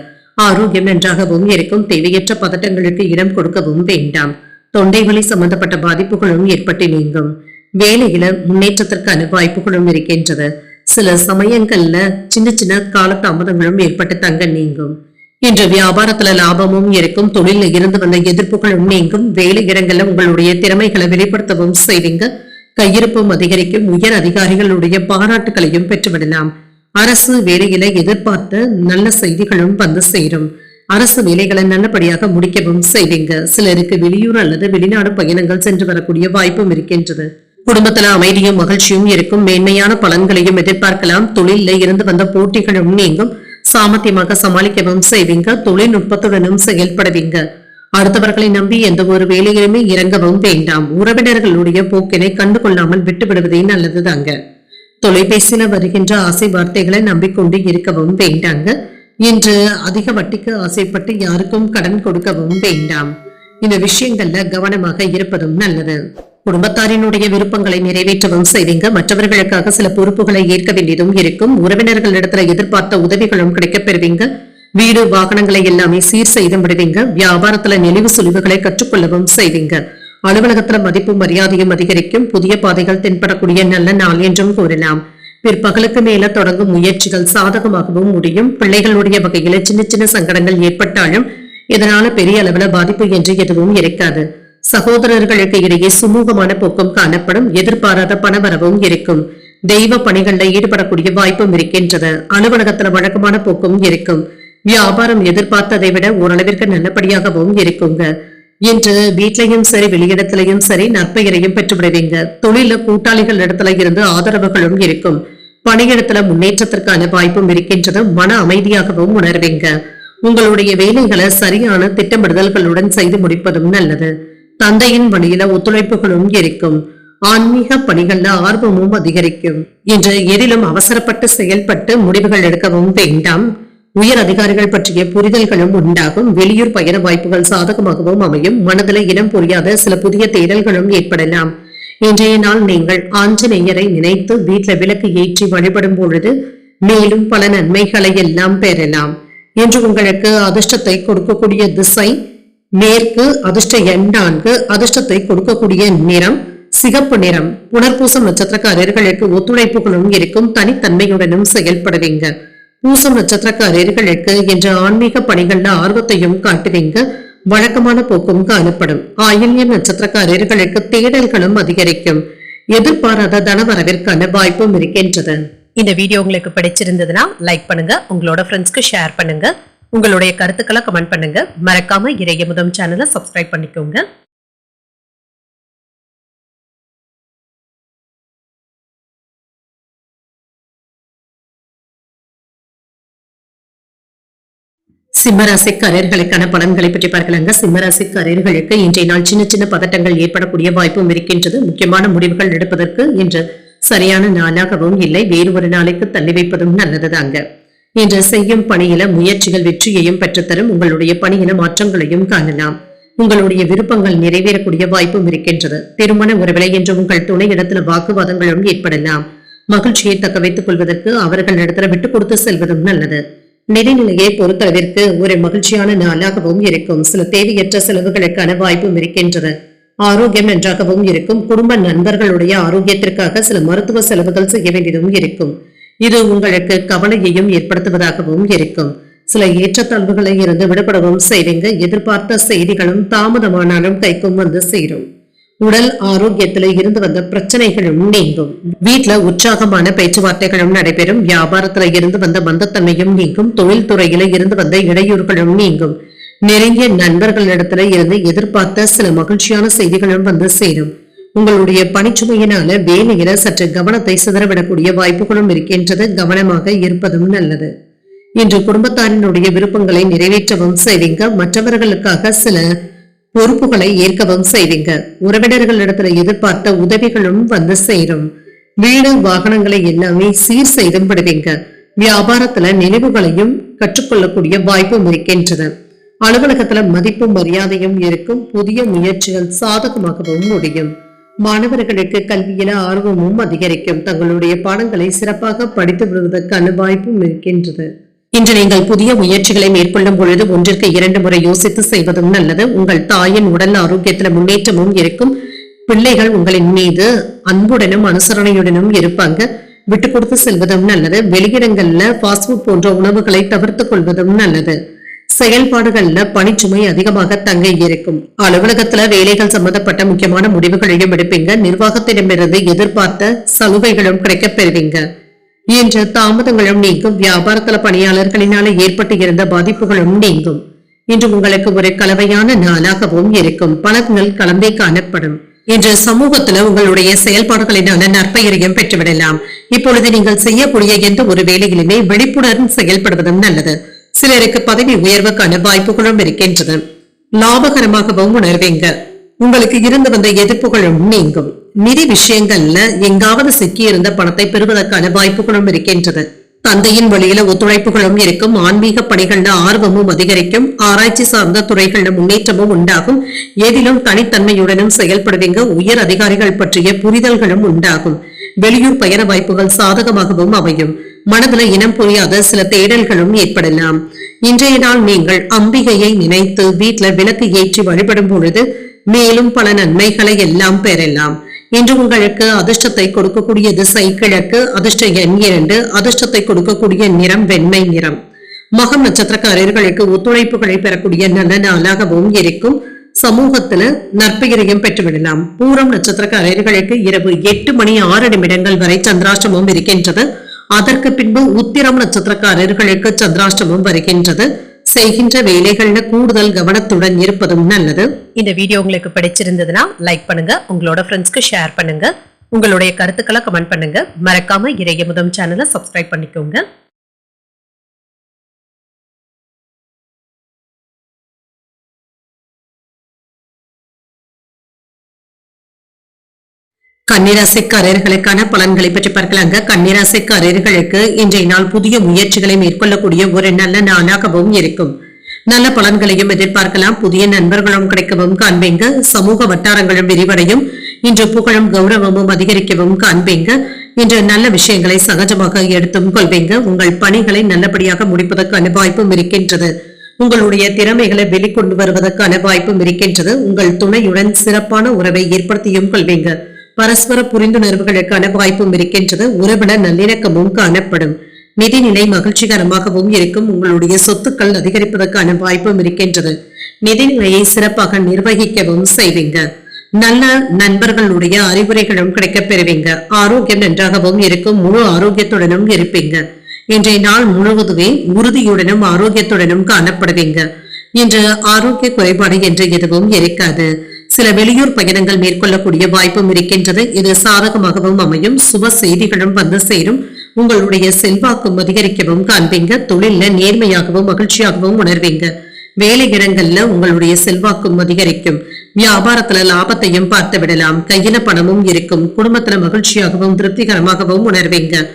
ஆரோக்கியம் நன்றாகவும் இருக்கும். தேவையற்ற பதட்டங்களுக்கு இடம் கொடுக்கவும் வேண்டாம். தொண்டை வலி சம்பந்தப்பட்ட பாதிப்புகளும் ஏற்பட்டு நீங்கும். வேலையில முன்னேற்றத்திற்கான வாய்ப்புகளும் இருக்கின்றது. சில சமயங்கள்ல சின்ன சின்ன கால தாமதங்களும் ஏற்பட்டு தங்க நீங்கும். இன்று வியாபாரத்துல லாபமும் இருக்கும். தொழில இருந்து வந்த எதிர்ப்புகளும் நீங்கும். வேலை இடங்கள்ல உங்களுடைய திறமைகளை வெளிப்படுத்தவும் செய்வீங்க. கையிருப்பும் அதிகரிக்கும். உயர் அதிகாரிகளுடைய பாராட்டுகளையும் பெற்றுவிடலாம். அரசு வேலையில எதிர்பார்த்த நல்ல செய்திகளும் வந்து சேரும். அரசு வேலைகளை நல்லபடியாக முடிக்கவும் செய்வீங்க. சிலருக்கு வெளியூர் அல்லது வெளிநாடு பயணங்கள் சென்று வரக்கூடிய வாய்ப்பும் இருக்கின்றது. குடும்பத்துல அமைதியும் மகிழ்ச்சியும் இருக்கும். மேன்மையான பலன்களையும் எதிர்பார்க்கலாம். தொழில இருந்து வந்த போட்டிகளும் நீங்கும். சாமர்த்தியமாக சமாளிக்கவும் செய்வீங்க. தொழில்நுட்பத்துடனும் செயல்படுவீங்க. அடுத்தவர்களை நம்பி எந்த ஒரு வேலையிலுமே இறங்கவும் வேண்டாம். உறவினர்களுடைய போக்கினை கண்டுகொள்ளாமல் விட்டு விடுவதே நல்லதுதாங்க. தொலைபேசியில வருகின்ற ஆசை வார்த்தைகளை நம்பிக்கொண்டு இருக்கவும் வேண்டாங்க. இன்று அதிக வட்டிக்கு ஆசைப்பட்டு யாருக்கும் கடன் கொடுக்கவும் வேண்டாம். இந்த விஷயங்கள்ல கவனமாக இருப்பதும் நல்லது. குடும்பத்தாரினுடைய விருப்பங்களை நிறைவேற்றவும் செய்வீங்க. மற்றவர்களுக்காக சில பொறுப்புகளை ஏற்க வேண்டியதும் இருக்கும். உறவினர்களிடத்துல எதிர்பார்த்த உதவிகளும் கிடைக்கப் பெறுவீங்க. வீடு வாகனங்களை எல்லாமே சீர் செய்து விடுவீங்க. வியாபாரத்துல நெளிவு சுழிவுகளை கற்றுக்கொள்ளவும் செய்வீங்க. அலுவலகத்துல மதிப்பு மரியாதையும் அதிகரிக்கும். புதிய பாதைகள் தென்படக்கூடிய நல்ல நாள் என்றும் கூறலாம். பிற்பகலுக்கு மேல தொடங்கும் முயற்சிகள் சாதகமாகவும் முடியும். பிள்ளைகளுடைய வகையில சின்ன சின்ன சங்கடங்கள் ஏற்பட்டாலும் இதனால பெரிய அளவுல பாதிப்பு என்று எதுவும் இருக்காது. சகோதரர்களுக்கு இடையே சுமூகமான போக்கும் காணப்படும். எதிர்பாராத பணவரவும் இருக்கும். தெய்வ பணிகள்ல ஈடுபடக்கூடிய வாய்ப்பும் இருக்கின்றது. அலுவலகத்துல வழக்கமான போக்கும் இருக்கும். வியாபாரம் எதிர்பார்த்ததை விட ஓரளவிற்கு நல்லபடியாகவும் இருக்குங்க. இன்று வீட்லயும் சரி வெளியிடத்திலையும் சரி நற்பெயரையும் பெற்றுவிடுவீங்க. தொழில கூட்டாளிகள் இடத்துல இருந்து ஆதரவுகளும் இருக்கும். பணியிடத்துல முன்னேற்றத்திற்கான வாய்ப்பும் இருக்கின்றது. மன அமைதியாகவும் உணர்வீங்க. உங்களுடைய வேலைகளை சரியான திட்டமிடுதல்களுடன் செய்து முடிப்பதும் நல்லது. தந்தையின் வழியில ஒத்துழைப்புகளும் இருக்கும். ஆன்மீக பணிகள்ல ஆர்வமும் அதிகரிக்கும். இன்று எதிலும் அவசரப்பட்டு செயல்பட்டு முடிவுகள் எடுக்கவும் வேண்டாம். உயர் அதிகாரிகள் பற்றிய புரிதல்களும் உண்டாகும். வெளியூர் பயண வாய்ப்புகள் சாதகமாகவும் அமையும். மனதில் இனம் புரியாத சில புதிய தேடல்களும் ஏற்படலாம். இன்றைய நாள் நீங்கள் ஆஞ்சநேயரை நினைத்து வீட்டுல விளக்கு ஏற்றி வழிபடும் பொழுது மேலும் பல நன்மைகளை எல்லாம் பெறலாம். இன்று உங்களுக்கு அதிர்ஷ்டத்தை கொடுக்கக்கூடிய திசை மேற்கு. அதிர்ஷ்ட எண் 4. அதிர்ஷ்டத்தை கொடுக்கக்கூடிய நிறம் சிகப்பு நிறம். புனர்பூசம் நட்சத்திரக்காரர்களுக்கு ஒத்துழைப்புகளும் இருக்கும். தனித்தன்மையுடனும் செயல்படுவீங்க. பூசம் நட்சத்திரக்காரர்களுக்கு என்ற ஆன்மீக பணிகள்ல ஆர்வத்தையும் காட்டுவீங்க. வழக்கமான போக்கும் காணப்படும். ஆயில்யம் நட்சத்திரக்காரர்களுக்கு தேடல்களும் அதிகரிக்கும். எதிர்பாராத தனவரவிற்கான வாய்ப்பும் இருக்கின்றது. இந்த வீடியோ உங்களுக்கு பிடிச்சிருந்ததுன்னா லைக் பண்ணுங்க. உங்களோட ஃப்ரெண்ட்ஸ்க்கு ஷேர் பண்ணுங்க. உங்களுடைய கருத்துக்களை கமெண்ட் பண்ணுங்க. மறக்காம இறையமுதம் சேனலை சப்ஸ்கிரைப் பண்ணிக்கோங்க. சிம்மராசிக்காரர்களுக்கான பலன்களை பற்றி பார்க்கலாங்க. சிம்மராசிக்காரர்களுக்கு இன்றைய நாள் சின்ன சின்ன பதட்டங்கள் ஏற்படக்கூடிய வாய்ப்பும் இருக்கின்றது. முக்கியமான முடிவுகள் எடுப்பதற்கு இன்று சரியான நாளாகவும் இல்லை. வேறு ஒரு நாளைக்கு தள்ளி வைப்பதும் நல்லதுதாங்க. இன்று செய்யும் பணியில முயற்சிகள் வெற்றியையும் பெற்றுத்தரும். உங்களுடைய பணியில மாற்றங்களையும் காணலாம். உங்களுடைய விருப்பங்கள் நிறைவேறக்கூடிய வாய்ப்பும் இருக்கின்றது. திருமண உறவிலை என்று உங்கள் துணை இடத்துல வாக்குவாதங்களும் ஏற்படலாம். மகிழ்ச்சியை தக்க வைத்துக் கொள்வதற்கு அவர்கள் இடத்துல விட்டுக் கொடுத்து செல்வதும் நல்லது. நிதிநிலையை பொறுத்தளவிற்கு ஒரு மகிழ்ச்சியான நாளாகவும் இருக்கும். சில தேவையற்ற செலவுகளுக்கான வாய்ப்பும் இருக்கின்றது. ஆரோக்கியம் நன்றாகவும் இருக்கும். குடும்ப நண்பர்களுடைய ஆரோக்கியத்திற்காக சில மருத்துவ செலவுகள் செய்ய வேண்டியதும் இருக்கும். இது உங்களுக்கு கவலையையும் ஏற்படுத்துவதாகவும் இருக்கும். சில ஏற்றத்தாழ்வுகளை இருந்து விடுபடவும் செய்வீங்க. எதிர்பார்த்த செய்திகளும் தாமதமானாலும் கைக்கும் வந்து சேரும். உடல் ஆரோக்கியத்துல இருந்து வந்த பிரச்சனைகளும் நீங்கும். வீட்டுல உற்சாகமான பேச்சுவார்த்தைகளும் நடைபெறும். வியாபாரத்துல இருந்து வந்த மந்தத்தன்மையும் நீங்கும். தொழில்துறையில இருந்து வந்த இடையூறுகளும் நீங்கும். நெருங்கிய நண்பர்களிடத்துல இருந்து எதிர்பார்த்த சில மகிழ்ச்சியான செய்திகளும் வந்து சேரும். உங்களுடைய பணிச்சுமையினால வேலையில சற்று கவனத்தை சிதறவிடக்கூடிய வாய்ப்புகளும் இருக்கின்றது. கவனமாக இருப்பதும் நல்லது. இன்று குடும்பத்தாரினுடைய விருப்பங்களை நிறைவேற்றவும் செய்வீங்க. மற்றவர்களுக்காக சில பொறுப்புகளை ஏற்கவும் செய்வீங்க. உறவினர்களிடத்துல எதிர்பார்த்த உதவிகளும் வந்து சேரும். வீடு வாகனங்களை எல்லாமே சீர் செய்தும் விடுவீங்க. வியாபாரத்துல நினைவுகளையும் கற்றுக்கொள்ளக்கூடிய வாய்ப்பும் இருக்கின்றது. அலுவலகத்துல மதிப்பும் மரியாதையும் இருக்கும். புதிய முயற்சிகள் சாதகமாகவும் முடியும். மாணவர்களுக்கு கல்வியில ஆர்வமும் அதிகரிக்கும். தங்களுடைய பாடங்களை சிறப்பாக படித்து வருவதற்கான வாய்ப்பும் இருக்கின்றது. இன்று நீங்கள் புதிய முயற்சிகளை மேற்கொள்ளும் பொழுது 1ற்கு 2 முறை யோசித்து செய்வதும் நல்லது. உங்கள் தாயின் உடல் ஆரோக்கியத்துல முன்னேற்றமும் இருக்கும். பிள்ளைகள் உங்களின் மீது அன்புடனும் அனுசரணையுடனும் இருப்பாங்க. விட்டு கொடுத்து செல்வதும் நல்லது. வெளியிடங்கள்ல ஃபாஸ்ட் ஃபுட் போன்ற உணவுகளை தவிர்த்துக் கொள்வதும் நல்லது. செயல்பாடுகள்ல பணிச்சுமை அதிகமாக தங்க இருக்கும். அலுவலகத்துல வேலைகள் சம்பந்தப்பட்ட முக்கியமான முடிவுகளையும் எடுப்பீங்க. நிர்வாகத்திடமிருந்து எதிர்பார்த்த சலுகைகளும் கிடைக்கப் பெறுவீங்க. இன்று தாமதங்களும் நீங்கும். வியாபாரத்துல பணியாளர்களினால ஏற்பட்டு இருந்த பாதிப்புகளும் நீங்கும். இன்று உங்களுக்கு ஒரு கலவையான நாளாகவும் இருக்கும். பலன்கள் கலந்தே காணப்படும். இன்று சமூகத்துல உங்களுடைய செயல்பாடுகளினால நற்பெயரையும் பெற்றுவிடலாம். இப்பொழுது நீங்கள் செய்யக்கூடிய எந்த ஒரு வேலையிலுமே விழிப்புடன் செயல்படுவதும் நல்லது. சிலருக்கு பதவி உயர்வுக்கான வாய்ப்புகளும் இருக்கின்றது. லாபகரமாகவும் உணர்வீங்க. உங்களுக்கு இருந்து வந்த எதிர்ப்புகளும் நீங்கும். நிதி விஷயங்கள்ல எங்காவது சிக்கியிருந்த பணத்தை பெறுவதற்கான வாய்ப்புகளும் இருக்கின்றது. தந்தையின் வழியில ஒத்துழைப்புகளும் இருக்கும். ஆன்மீக பணிகள்ல ஆர்வமும் அதிகரிக்கும். ஆராய்ச்சி சார்ந்த துறைகள்ல முன்னேற்றமும் உண்டாகும். ஏதிலும் தனித்தன்மையுடனும் செயல்படுவீங்க. உயர் அதிகாரிகள் பற்றிய புரிதல்களும் உண்டாகும். வெளியூர் பயண வாய்ப்புகள் சாதகமாகவும் அமையும். மனதுல இனம் புரியாத சில தேடல்களும் ஏற்படலாம். இன்றைய நாள் நீங்கள் அம்பிகையை நினைத்து வீட்டுல விளக்கு ஏற்றி வழிபடும் பொழுது மேலும் பல நன்மைகளை எல்லாம் பெறலாம். இன்று உங்களுக்கு அதிர்ஷ்டத்தை கொடுக்கக்கூடிய திசை கிழக்கு. அதிர்ஷ்ட எண் 2. அதிர்ஷ்டத்தை கொடுக்கக்கூடிய நிறம் வெண்மை நிறம். மகம் நட்சத்திரக்காரர்களுக்கு ஒத்துழைப்புகளை பெறக்கூடிய நல்ல நாளாகவும் இருக்கும். சமூகத்துல நற்பெயரையும் பெற்றுவிடலாம். பூரம் நட்சத்திரக்காரர்களுக்கு இரவு 8:06 வரை சந்திராஷ்டமம் இருக்கின்றது. அதற்கு பின்பு உத்திரம் நட்சத்திரக்காரர்களுக்கு சந்திராஷ்டமம் வருகின்றது. செய்கின்ற வேலைகள்ல கூடுதல் கவனத்துடன் இருப்பதும் நல்லது. இந்த வீடியோ உங்களுக்கு பிடிச்சிருந்ததுன்னா லைக் பண்ணுங்க, உங்களோட ஃப்ரெண்ட்ஸ்க்கு ஷேர் பண்ணுங்க, உங்களுடைய கருத்துக்களை கமெண்ட் பண்ணுங்க. மறக்காம இறையமுதம் சேனலை சப்ஸ்கிரைப் பண்ணிக்கோங்க. கன்னிராசிக்காரர்களுக்கான பலன்களை பற்றி பார்க்கலாங்க. கன்னிராசிக்காரர்களுக்கு இன்றைய நாள் புதிய முயற்சிகளை மேற்கொள்ளக்கூடிய ஒரு நல்ல நாளாகவும் இருக்கும். நல்ல பலன்களையும் எதிர்பார்க்கலாம். புதிய நண்பர்களும் கிடைக்கவும் காண்பீங்க. சமூக வட்டாரங்களும் விரிவடையும். இன்று புகழும் கௌரவமும் அதிகரிக்கவும் காண்பீங்க. இன்று நல்ல விஷயங்களை சகஜமாக எடுத்தும் கொள்வீங்க. உங்கள் பணிகளை நல்லபடியாக முடிப்பதற்கான வாய்ப்பும் இருக்கின்றது. உங்களுடைய திறமைகளை வெளிக்கொண்டு வருவதற்கான வாய்ப்பும் இருக்கின்றது. உங்கள் துணையுடன் சிறப்பான உறவை ஏற்படுத்தியும் கொள்வீங்க. பரஸ்பர புரிந்துணர்வுகளுக்கான வாய்ப்பும் இருக்கின்றது. உறவினர் நல்லிணக்கமும் காணப்படும். நிதிநிலை மகிழ்ச்சிகரமாகவும் இருக்கும். உங்களுடைய சொத்துக்கள் அதிகரிப்பதற்கான வாய்ப்பும் இருக்கின்றது. நிதிநிலையை சிறப்பாக நிர்வகிக்கவும் செய்வீங்க. நல்ல நண்பர்களுடைய அறிவுரைகளும் கிடைக்கப் பெறுவீங்க. ஆரோக்கியம் நன்றாகவும் இருக்கும். முழு ஆரோக்கியத்துடனும் இருப்பீங்க. இன்றைய நாள் முழுவதுமே உறுதியுடனும் ஆரோக்கியத்துடனும் காணப்படுவீங்க. இன்று ஆரோக்கிய குறைபாடு என்று எதுவும் இருக்காது. சில வெளியூர் பயணங்கள் மேற்கொள்ளக்கூடிய வாய்ப்பும் இருக்கின்றது. இது சாதகமாகவும் அமையும். சுப செய்திகளும் வந்து சேரும். உங்களுடைய செல்வாக்கும் அதிகரிக்கவும் காண்பீங்க. தொழில நேர்மையாகவும் மகிழ்ச்சியாகவும் உணர்வீங்க. வேலை இடங்கள்ல உங்களுடைய செல்வாக்கும் அதிகரிக்கும். வியாபாரத்துல லாபத்தையும் பார்த்து விடலாம். கையில பணமும் இருக்கும். குடும்பத்துல மகிழ்ச்சியாகவும் திருப்திகரமாகவும் உணர்வீங்க.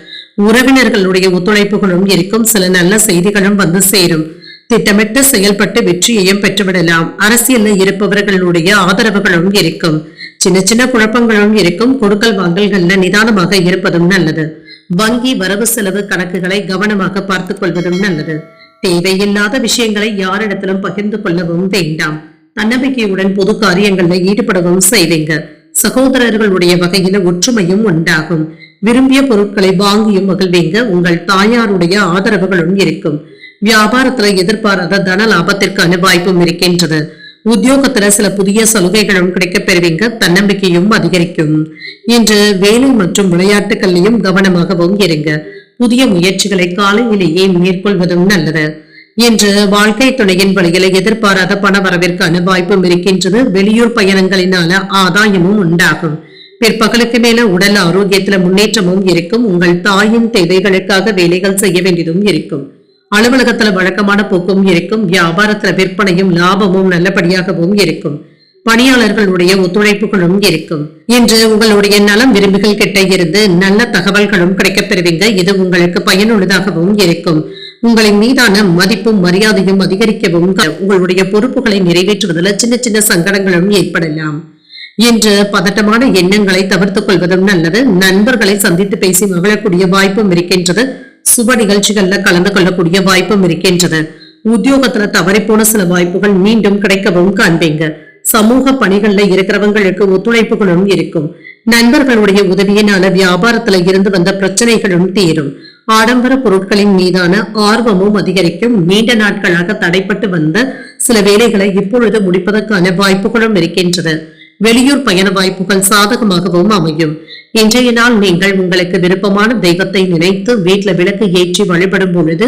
உறவினர்களுடைய ஒத்துழைப்புகளும் இருக்கும். சில நல்ல செய்திகளும் வந்து சேரும். திட்டமிட்டு செயல்பட்டு வெற்றியையும் பெற்றுவிடலாம். அரசியல்ல இருப்பவர்களுடைய ஆதரவுகளும் இருக்கும். சின்ன சின்ன குழப்பங்களும் இருக்கும். கொடுக்கல் வாங்கல்கள்ல நிதானமாக இருப்பதும் நல்லது. வங்கி வரவு செலவு கணக்குகளை கவனமாக பார்த்துக் கொள்வதும் நல்லது. தேவையில்லாத விஷயங்களை யாரிடத்திலும் பகிர்ந்து கொள்ளவும் வேண்டாம். தன்னம்பிக்கையுடன் பொது காரியங்கள்ல ஈடுபடவும் செய்வீங்க. சகோதரர்களுடைய வகையில ஒற்றுமையும் உண்டாகும். விரும்பிய பொருட்களை வாங்கியும் மகிழ்வீங்க. உங்கள் தாயாருடைய ஆதரவுகளும் இருக்கும். வியாபாரத்துல எதிர்பாராத தன லாபத்திற்கான வாய்ப்பும் இருக்கின்றது. உத்தியோகத்துல சில புதிய சலுகைகளும் கிடைக்கப் பெறுவீங்க. தன்னம்பிக்கையும் அதிகரிக்கும். இன்று வேலை மற்றும் விளையாட்டுகள்லையும் கவனமாகவும் இருங்க. புதிய முயற்சிகளை காலையிலேயே மேற்கொள்வதும் நல்லது. இன்று வாழ்க்கை துணையின் வழியில எதிர்பாராத பண வரவிற்கான வாய்ப்பும் இருக்கின்றது. வெளியூர் பயணங்களினால ஆதாயமும் உண்டாகும். பிற்பகலுக்கு மேல உடல் ஆரோக்கியத்துல முன்னேற்றமும் இருக்கும். உங்கள் தாயின் தேவைகளுக்காக வேலைகள் செய்ய வேண்டியதும் இருக்கும். அலுவலகத்துல வழக்கமான போக்கும் இருக்கும். வியாபாரத்துல விற்பனையும் லாபமும் நல்லபடியாகவும் இருக்கும். பணியாளர்களுடைய ஒத்துழைப்புகளும் இருக்கும். இன்று உங்களுடைய நலம் விரும்பிகள் கிட்ட இருந்து நல்ல தகவல்களும் கிடைக்கப் பெறுவீங்க. இது உங்களுக்கு பயனுள்ளதாகவும் இருக்கும். உங்களின் மீதான மதிப்பும் மரியாதையும் அதிகரிக்கவும் உங்களுடைய பொறுப்புகளை நிறைவேற்றுவதில் சின்ன சின்ன சங்கடங்களும் ஏற்படலாம். இன்று பதட்டமான எண்ணங்களை தவிர்த்துக் கொள்வதும் நல்லது. நண்பர்களை சந்தித்து பேசி மகிழக்கூடிய வாய்ப்பும் இருக்கின்றது. சுப நிகழ்ச்சிகள்ல கலந்து கொள்ளக்கூடிய வாய்ப்பும் இருக்கின்றது. உத்தியோகத்துல தவறிப்போன சில வாய்ப்புகள் மீண்டும் கிடைக்கவும் காண்பீங்க. சமூக பணிகள்ல இருக்கிறவங்களுக்கு ஒத்துழைப்புகளும் இருக்கும். நண்பர்களுடைய உதவியினால வியாபாரத்துல இருந்து வந்த பிரச்சனைகளும் தீரும். ஆடம்பர பொருட்களின் மீதான ஆர்வமும் அதிகரிக்கும். நீண்ட நாட்களாக தடைப்பட்டு வந்த சில வேலைகளை இப்பொழுது முடிப்பதற்கான வாய்ப்புகளும் இருக்கின்றது. வெளியூர் பயண வாய்ப்புகள் சாதகமாகவும் அமையும். இன்றைய நாள் நீங்கள் உங்களுக்கு விருப்பமான தெய்வத்தை நினைத்து வீட்டுல விளக்கு ஏற்றி வழிபடும் பொழுது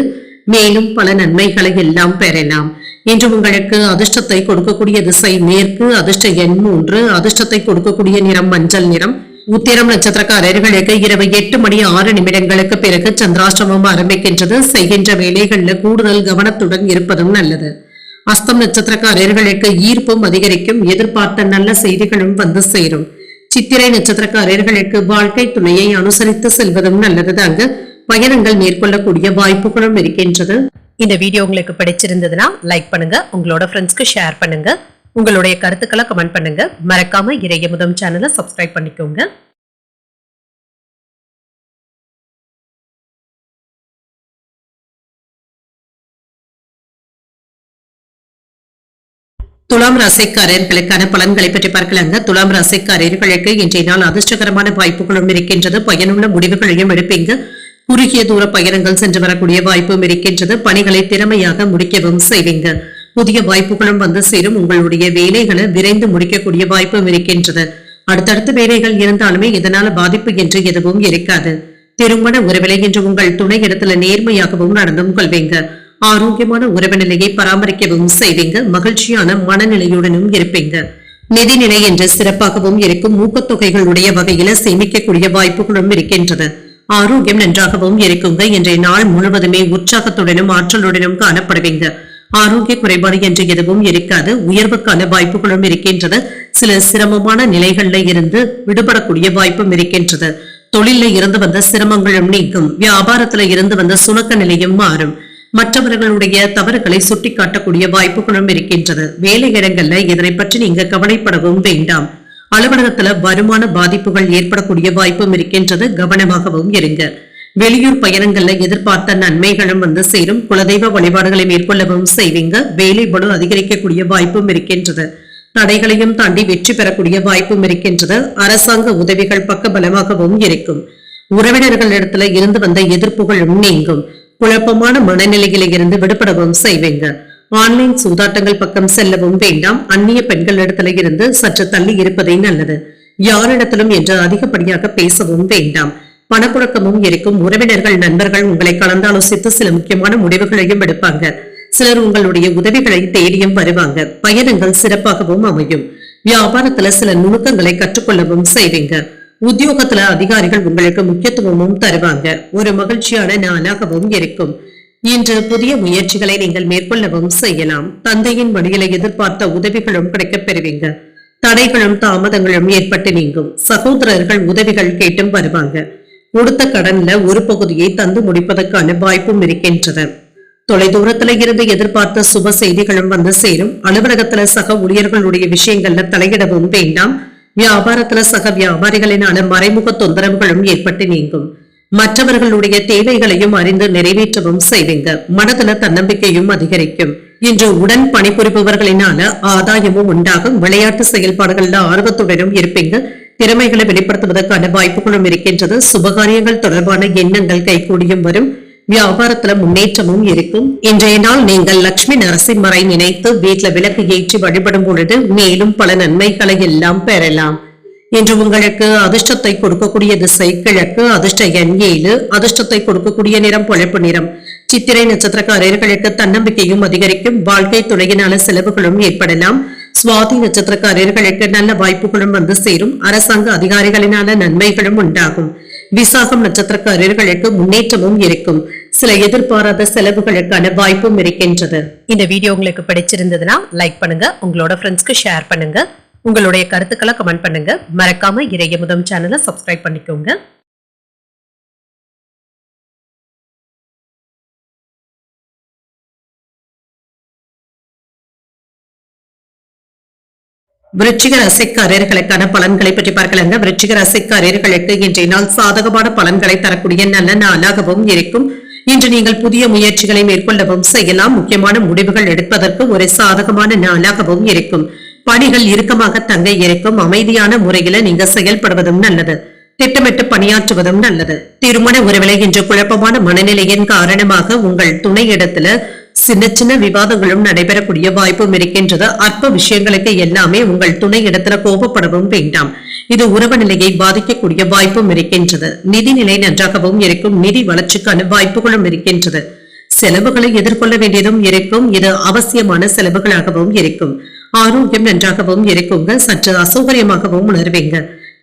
மேலும் பல நன்மைகளை எல்லாம் பெறலாம். இன்று உங்களுக்கு அதிர்ஷ்டத்தை கொடுக்கக்கூடிய திசை மேற்கு, அதிர்ஷ்ட எண் 3, அதிர்ஷ்டத்தை கொடுக்கக்கூடிய நிறம் மஞ்சள் நிறம். உத்திரம் நட்சத்திரக்காரர்களுக்கு இரவு 8:06 பிறகு சந்திராஷ்டமம் ஆரம்பிக்கின்றது. செய்கின்ற வேலைகள்ல கூடுதல் கவனத்துடன் இருப்பதும் நல்லது. அஸ்தம் நட்சத்திரக்காரர்களுக்கு ஈர்ப்பும் அதிகரிக்கும். எதிர்பார்த்த நல்ல செய்திகளும் வந்து சேரும். சித்திரை நட்சத்திரக்காரர்களுக்கு வாழ்க்கை துணையை அனுசரித்து செல்வதும் நல்லது தாங்க. பயணங்கள் மேற்கொள்ளக்கூடிய வாய்ப்புகளும் இருக்கின்றது. இந்த வீடியோ உங்களுக்கு பிடிச்சிருந்ததுன்னா லைக் பண்ணுங்க, உங்களோட ஃப்ரெண்ட்ஸ்க்கு ஷேர் பண்ணுங்க, உங்களுடைய கருத்துக்களை கமெண்ட் பண்ணுங்க. மறக்காம இறையமுதம் சேனலை சப்ஸ்கிரைப் பண்ணிக்கோங்க. துலாம் ராசிக்காரர்களுக்கான பலன்களை பற்றி பார்க்கலாங்க. துலாம் ராசிக்காரர்களுக்கு இன்றைய நாள் அதிர்ஷ்டகரமான வாய்ப்புகளும் இருக்கின்றது. பயனுள்ள முடிவுகளையும் எடுப்பீங்க. குறுகிய தூர பயணங்கள் சென்று வரக்கூடிய வாய்ப்பும் இருக்கின்றது. பணிகளை திறமையாக முடிக்கவும் செய்வீங்க. புதிய வாய்ப்புகளும் வந்து சேரும். உங்களுடைய வேலைகளை விரைந்து முடிக்கக்கூடிய வாய்ப்பும் இருக்கின்றது. அடுத்தடுத்த வேலைகள் இருந்தாலுமே இதனால பாதிப்பு என்று எதுவும் இருக்காது. திருமண உறவிலை என்று உங்கள் துணை இடத்துல நேர்மையாகவும் நடந்தும் கொள்வீங்க. ஆரோக்கியமான உறவு நிலையை பராமரிக்கவும் செய்வீங்க. மகிழ்ச்சியான மனநிலையுடனும் இருப்பீங்க. நிதிநிலை என்று சிறப்பாகவும் இருக்கும். ஊக்கத்தொகைகளுடைய வகையில சேமிக்கக்கூடிய வாய்ப்புகளும் இருக்கின்றது. ஆரோக்கியம் நன்றாகவும் இருக்குங்க. இன்றைய நாள் முழுவதுமே உற்சாகத்துடனும் ஆற்றலுடனும் காணப்படுவீங்க. ஆரோக்கிய குறைபாடு என்று எதுவும் இருக்காது. உயர்வுக்கான வாய்ப்புகளும் இருக்கின்றது. சில சிரமமான நிலைகள்ல இருந்து விடுபடக்கூடிய வாய்ப்பும் இருக்கின்றது. தொழில இருந்து வந்த சிரமங்களும் நீங்கும். வியாபாரத்துல இருந்து வந்த சுணக்க நிலையும் மாறும். மற்றவர்களுடைய தவறுகளை சுட்டிக்காட்டக்கூடிய வாய்ப்புகளும் இருக்கின்றது. வேலை இடங்கள்ல இதனை பற்றி நீங்க கவலைப்படவும் வேண்டாம். அலுவலகத்துல வருமான பாதிப்புகள் ஏற்படக்கூடிய வாய்ப்பும் இருக்கின்றது. கவனமாகவும் இருங்க. வெளியூர் பயணங்கள்ல எதிர்பார்த்த நன்மைகளும் வந்து சேரும். குலதெய்வ வழிபாடுகளை மேற்கொள்ளவும் செய்வீங்க. வேலை பளு அதிகரிக்கக்கூடிய வாய்ப்பும் இருக்கின்றது. தடைகளையும் தாண்டி வெற்றி பெறக்கூடிய வாய்ப்பும் இருக்கின்றது. அரசாங்க உதவிகள் பக்கபலமாகவும் இருக்கும். உறவினர்களிடத்துல இருந்து வந்த எதிர்ப்புகளும் நீங்கும். குழப்பமான மனநிலையில இருந்து விடுபடவும் செய்வீங்க. ஆன்லைன் சூதாட்டங்கள் பக்கம் செல்லவும் வேண்டாம். அந்நிய பெண்கள் இடத்துல இருந்து சற்று தள்ளி இருப்பதே நல்லது. யாரிடத்திலும் என்று அதிகப்படியாக பேசவும் வேண்டாம். பணப்புழக்கமும் இருக்கும். உறவினர்கள் நண்பர்கள் உங்களை கலந்தாலோசித்து சில முக்கியமான முடிவுகளையும் எடுப்பாங்க. சிலர் உங்களுடைய உதவிகளை தேடியும் வருவாங்க. பயணங்கள் சிறப்பாகவும் அமையும். வியாபாரத்துல சில நுணுக்கங்களை கற்றுக்கொள்ளவும் செய்வீங்க. உத்தியோகத்துல அதிகாரிகள் உங்களுக்கு முக்கியத்துவமும் தருவாங்க. ஒரு மகிழ்ச்சியான நாளாகவும் இருக்கும். இன்று புதிய முயற்சிகளை நீங்கள் மேற்கொள்ளவும் செய்யலாம். தந்தையின் வழியில எதிர்பார்த்த உதவிகளும் கிடைக்கப் பெறுவீங்க. தடைகளும் தாமதங்களும் ஏற்பட்டு நீங்கும். சகோதரர்கள் உதவிகள் கேட்டும் வருவாங்க. கொடுத்த கடன்ல ஒரு பகுதியை தந்து முடிப்பதற்கான வாய்ப்பும் இருக்கின்றது. தொலைதூரத்துல இருந்து எதிர்பார்த்த சுப செய்திகளும் வந்து சேரும். அலுவலகத்துல சக ஊழியர்களுடைய விஷயங்கள்ல தலையிடவும் வேண்டாம். வியாபாரத்துல சக வியாபாரிகளினால மறைமுக தொந்தரவுகளும் ஏற்பட்டு நீங்கும். மற்றவர்களுடைய தேவைகளையும் அறிந்து நிறைவேற்றவும் செய்வீங்க. மனதுல தன்னம்பிக்கையும் அதிகரிக்கும். இன்று உடன் பணிபுரிபவர்களினால ஆதாயமும் உண்டாகும். விளையாட்டு செயல்பாடுகள்ல ஆர்வத்துடனும் இருப்பீங்க. திறமைகளை வெளிப்படுத்துவதற்கான வாய்ப்புகளும் இருக்கின்றது. சுபகாரியங்கள் தொடர்பான எண்ணங்கள் கைகூடியும் வரும். வியாபாரத்துல முன்னேற்றமும் இருக்கும். இன்றைய நாள் நீங்கள் லட்சுமி நரசிம்மரை நினைத்து வீட்டுல விளக்கு ஏற்றி வழிபடும் பொழுது மேலும் பல நன்மைகளை எல்லாம் பெறலாம். இன்று உங்களுக்கு அதிர்ஷ்டத்தை கொடுக்கக்கூடிய திசை கிழக்கு, அதிர்ஷ்ட எண் 7, அதிர்ஷ்டத்தை கொடுக்கக்கூடிய நிறம் பழுப்பு நிறம். சித்திரை நட்சத்திரக்காரர்களுக்கு தன்னம்பிக்கையும் அதிகரிக்கும். வாழ்க்கை துணையினால செலவுகளும் ஏற்படலாம். சுவாதி நட்சத்திரக்காரர்களுக்கு நல்ல வாய்ப்புகளும் வந்து சேரும். அரசாங்க அதிகாரிகளினால நன்மைகளும் உண்டாகும். விசாகம் நட்சத்திரக்காரர்களுக்கு முன்னேற்றமும் இருக்கும். சில எதிர்பாராத செலவுகளுக்கான வாய்ப்பும் இருக்கின்றது. இந்த வீடியோ உங்களுக்கு பிடிச்சிருந்ததுன்னா லைக் பண்ணுங்க, உங்களோட ஃப்ரெண்ட்ஸ்க்கு ஷேர் பண்ணுங்க, உங்களுடைய கருத்துக்களை கமெண்ட் பண்ணுங்க. மறக்காம இறையமுதம் சேனலை சப்ஸ்கிரைப் பண்ணிக்கோங்க. விருச்சிக ராசிக்காரர்களுக்கான பலன்களை பற்றி பார்க்கலாங்க. விருச்சிக ராசிக்காரர்களுக்கு இன்றைய நாள் சாதகமான பலன்களை தரக்கூடிய நல்ல நாளாகவும் இருக்கும். இன்று நீங்கள் புதிய முயற்சிகளை மேற்கொள்ளவும் செய்யலாம். முக்கியமான முடிவுகள் எடுப்பதற்கு ஒரு சாதகமான நாளாகவும் இருக்கும். பணிகள் இறுக்கமாக தங்க இருக்கும். அமைதியான முறையில நீங்க செயல்படுவதும் நல்லது. திட்டமிட்டு பணியாற்றுவதும் நல்லது. திருமண உறவில இன்று குழப்பமான மனநிலையின் காரணமாக உங்கள் துணையிடத்துல சின்ன சின்ன விவாதங்களும் நடைபெறக்கூடிய வாய்ப்பும் இருக்கின்றது. அற்ப விஷயங்களுக்கு எல்லாமே உங்கள் துணை இடத்துல கோபப்படவும் வேண்டாம். இது உறவு நிலையை பாதிக்கக்கூடிய வாய்ப்பும் இருக்கின்றது. நிதிநிலை நன்றாகவும் இருக்கும். நிதி வளர்ச்சிக்கான வாய்ப்புகளும் இருக்கின்றது. செலவுகளை எதிர்கொள்ள வேண்டியதும் இருக்கும். இது அவசியமான செலவுகளாகவும் இருக்கும். ஆரோக்கியம் நன்றாகவும் இருக்குங்க. சற்று அசௌகரியமாகவும் உணர்வீங்க.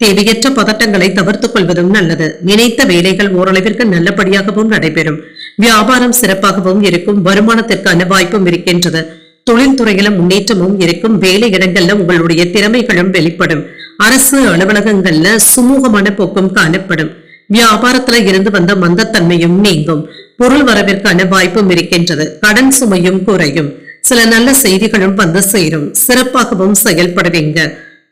தேவையற்ற பதட்டங்களை தவிர்த்துக் கொள்வதும் நல்லது. நினைத்த வேலைகள் ஓரளவிற்கு நல்லபடியாகவும் நடைபெறும். வியாபாரம் சிறப்பாகவும் இருக்கும். வருமானத்திற்கான வாய்ப்பும் இருக்கின்றது. தொழில்துறையில முன்னேற்றமும் இருக்கும். வேலை இடங்கள்ல உங்களுடைய திறமைகளும் வெளிப்படும். அரசு அலுவலகங்கள்ல சுமூகமான போக்கும் காணப்படும். வியாபாரத்துல இருந்து வந்த மந்தத்தன்மையும் நீங்கும். பொருள் வரவிற்கான வாய்ப்பும் இருக்கின்றது. கடன் சுமையும் குறையும். சில நல்ல செய்திகளும் வந்து சேரும். சிறப்பாகவும் செயல்படுவீங்க.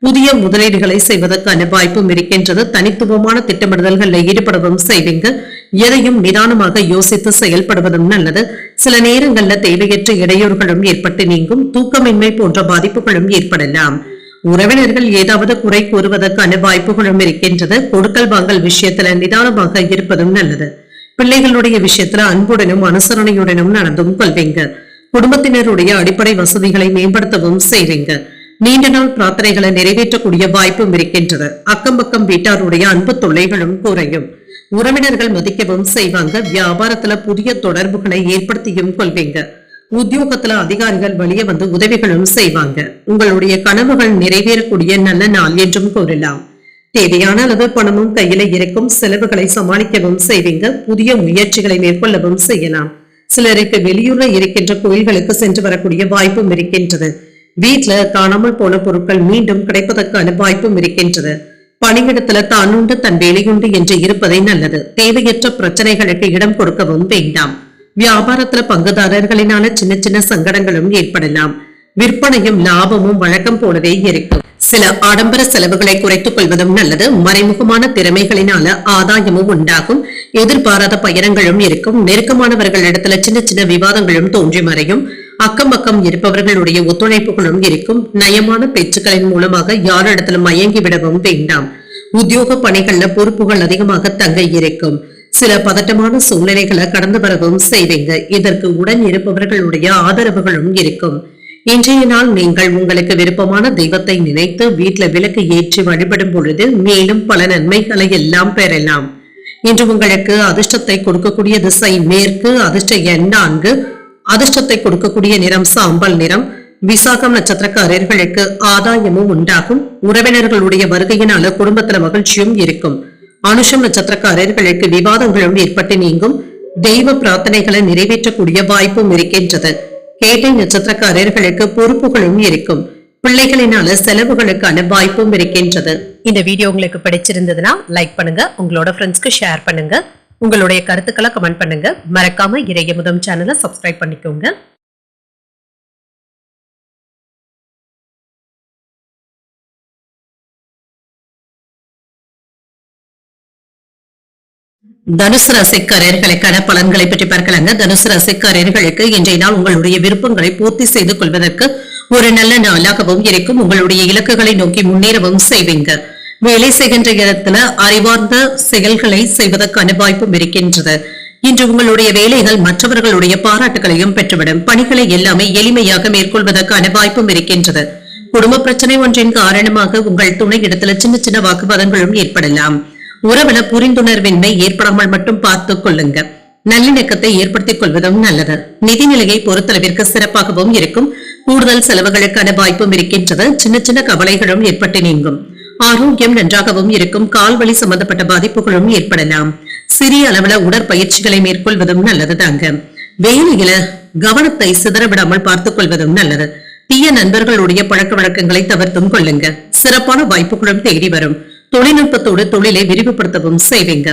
புதிய முதலீடுகளை செய்வதற்கான வாய்ப்பும் இருக்கின்றது. தனித்துவமான திட்டமிடுதல்களில் ஈடுபடவும் செய்வீங்க. எதையும் நிதானமாக யோசித்து செயல்படுவதும் நல்லது. சில நேரங்கள்ல தேவையற்ற இடையூறுகளும் ஏற்பட்டு நீங்கும். தூக்கமின்மை போன்ற பாதிப்புகளும் ஏற்படலாம். உறவினர்கள் ஏதாவது குறை கூறுவதற்கான வாய்ப்புகளும் இருக்கின்றது. கொடுக்கல் வாங்கல் விஷயத்துல நிதானமாக இருப்பதும் நல்லது. பிள்ளைகளுடைய விஷயத்துல அன்புடனும் அனுசரணையுடனும் நடந்தும் கொள்வீங்க. குடும்பத்தினருடைய அடிப்படை வசதிகளை மேம்படுத்தவும் செய்வீங்க. நீண்ட நாள் பிரார்த்தனைகளை நிறைவேற்றக்கூடிய வாய்ப்பும் இருக்கின்றது. அக்கம் பக்கம் வீட்டாருடைய அன்பு தொல்லைகளும் குறையும். உறவினர்கள் மதிக்கவும் செய்வாங்க. வியாபாரத்துல புதிய தொடர்புகளை ஏற்படுத்தியும் கொள்வீங்க. உத்தியோகத்துல அதிகாரிகள் வெளியே வந்து உதவிகளும் செய்வாங்க. உங்களுடைய கனவுகள் நிறைவேறக்கூடிய நல்ல நாள் என்றும் கூறலாம். தேவையான அளவு பணமும் கையில இருக்கும். செலவுகளை சமாளிக்கவும் செய்வீங்க. புதிய முயற்சிகளை மேற்கொள்ளவும் செய்யலாம். சிலருக்கு வெளியூர்ல இருக்கின்ற கோயில்களுக்கு சென்று வரக்கூடிய வாய்ப்பும் இருக்கின்றது. வீட்டுல காணாமல் போன பொருட்கள் மீண்டும் கிடைப்பதற்கான வாய்ப்பும் இருக்கின்றது. பணியிடத்துல தானுண்டு தன் வேலையுண்டு என்று இருப்பதை நல்லது. தேவையற்ற பிரச்சனைகளுக்கு இடம் கொடுக்கவும் வேண்டாம். வியாபாரத்துல பங்குதாரர்களினால சின்ன சின்ன சங்கடங்களும் ஏற்படலாம். விற்பனையும் லாபமும் வழக்கம் போலவே இருக்கும். சில ஆடம்பர செலவுகளை குறைத்துக் கொள்வதும் நல்லது. மறைமுகமான திறமைகளினால ஆதாயமும் உண்டாகும். எதிர்பாராத பயணங்களும் இருக்கும். நெருக்கமானவர்களிடத்துல சின்ன சின்ன விவாதங்களும் தோன்றி மறையும். அக்கம் பக்கம் இருப்பவர்களுடைய ஒத்துழைப்புகளும் இருக்கும். நயமான பேச்சுக்களின் மூலமாக யாரிடத்துல மயங்கி விடவும் வேண்டாம். உத்தியோக பணிகள்ல பொறுப்புகள் அதிகமாக தங்க இருக்கும். சில பதட்டமான சூழ்நிலைகளை கடந்து வரவும் செய்வீங்க. இதற்கு உடன் இருப்பவர்களுடைய ஆதரவுகளும் இருக்கும். இன்றைய நாள் நீங்கள் உங்களுக்கு விருப்பமான தெய்வத்தை நினைத்து வீட்டுல விளக்கு ஏற்றி வழிபடும் பொழுது மேலும் பல நன்மைகளை எல்லாம் பெறலாம். இன்று உங்களுக்கு அதிர்ஷ்டத்தை கொடுக்கக்கூடிய திசை மேற்கு. அதிர்ஷ்ட எண் 4. அதிர்ஷ்டத்தை கொடுக்கக்கூடிய நிறம் சாம்பல் நிறம். விசாகம் நட்சத்திரக்காரர்களுக்கு ஆதாயமும் உண்டாகும். உறவினர்களுடைய வருகையினால குடும்பத்துல மகிழ்ச்சியும் இருக்கும். அனுஷம் நட்சத்திரக்காரர்களுக்கு விவாதங்களும் ஏற்பட்டு நீங்கும். தெய்வ பிரார்த்தனைகளை நிறைவேற்றக்கூடிய வாய்ப்பும் இருக்கின்றது. கேட்டை நட்சத்திரக்காரர்களுக்கு பொறுப்புகளும் இருக்கும். பிள்ளைகளினால செலவுகளுக்கான வாய்ப்பும் இருக்கின்றது. இந்த வீடியோ உங்களுக்கு பிடிச்சிருந்ததுன்னா லைக் பண்ணுங்க. உங்களோட ஃப்ரெண்ட்ஸ்க்கு ஷேர் பண்ணுங்க. உங்களுடைய கருத்துக்களை கமெண்ட் பண்ணுங்க. மறக்காம இறையமுதம் சேனலை சப்ஸ்கிரைப் பண்ணிக்கோங்க. தனுசு ராசிக்காரர்களுக்கான பலன்களை பற்றி பார்க்கலாங்க. தனுசு ராசிக்காரர்களுக்கு இன்றைய நாள் உங்களுடைய விருப்பங்களை பூர்த்தி செய்து கொள்வதற்கு ஒரு நல்ல நாளாகவும் இருக்கும். உங்களுடைய இலக்குகளை நோக்கி முன்னேறவும் செய்வீங்க. வேலை செய்கின்ற இடத்துல அறிவார்ந்த செயல்களை செய்வதற்கான வாய்ப்பும் இருக்கின்றது. இன்று உங்களுடைய வேலைகள் மற்றவர்களுடைய பாராட்டுகளையும் பெற்றுவிடும். பணிகளை எல்லாமே எளிமையாக மேற்கொள்வதற்கான வாய்ப்பும் இருக்கின்றது. குடும்ப பிரச்சனை ஒன்றின் காரணமாக உங்கள் துணை இடத்துல சின்ன சின்ன வாக்குவாதங்களும் ஏற்படலாம். உறவுல புரிந்துணர்வின்மை ஏற்படாமல் மட்டும் பார்த்துக் கொள்ளுங்க. நல்லிணக்கத்தை ஏற்படுத்திக் கொள்வதும் நல்லது. நிதிநிலையை பொறுத்தளவிற்கு சிறப்பாகவும் இருக்கும். கூடுதல் செலவுகளுக்கான வாய்ப்பும் இருக்கின்றது. சின்ன சின்ன கவலைகளும் ஏற்பட்டு நீங்கும். ஆரோக்கியம் நன்றாகவும் இருக்கும். கால்வலி சம்பந்தப்பட்ட பாதிப்புகளும் ஏற்படலாம். சிறிய அளவுல உடற்பயிற்சிகளை மேற்கொள்வதும் நல்லது தாங்க. வேலையில கவனத்தை சிதறவிடாமல் பார்த்துக் கொள்வதும் நல்லது. தீய நண்பர்களுடைய பழக்க வழக்கங்களை தவிர்த்தும் கொள்ளுங்க. சிறப்பான வாய்ப்புகளும் தேடி வரும். தொழில்நுட்பத்தோடு தொழிலை விரிவுபடுத்தவும் செய்வீங்க.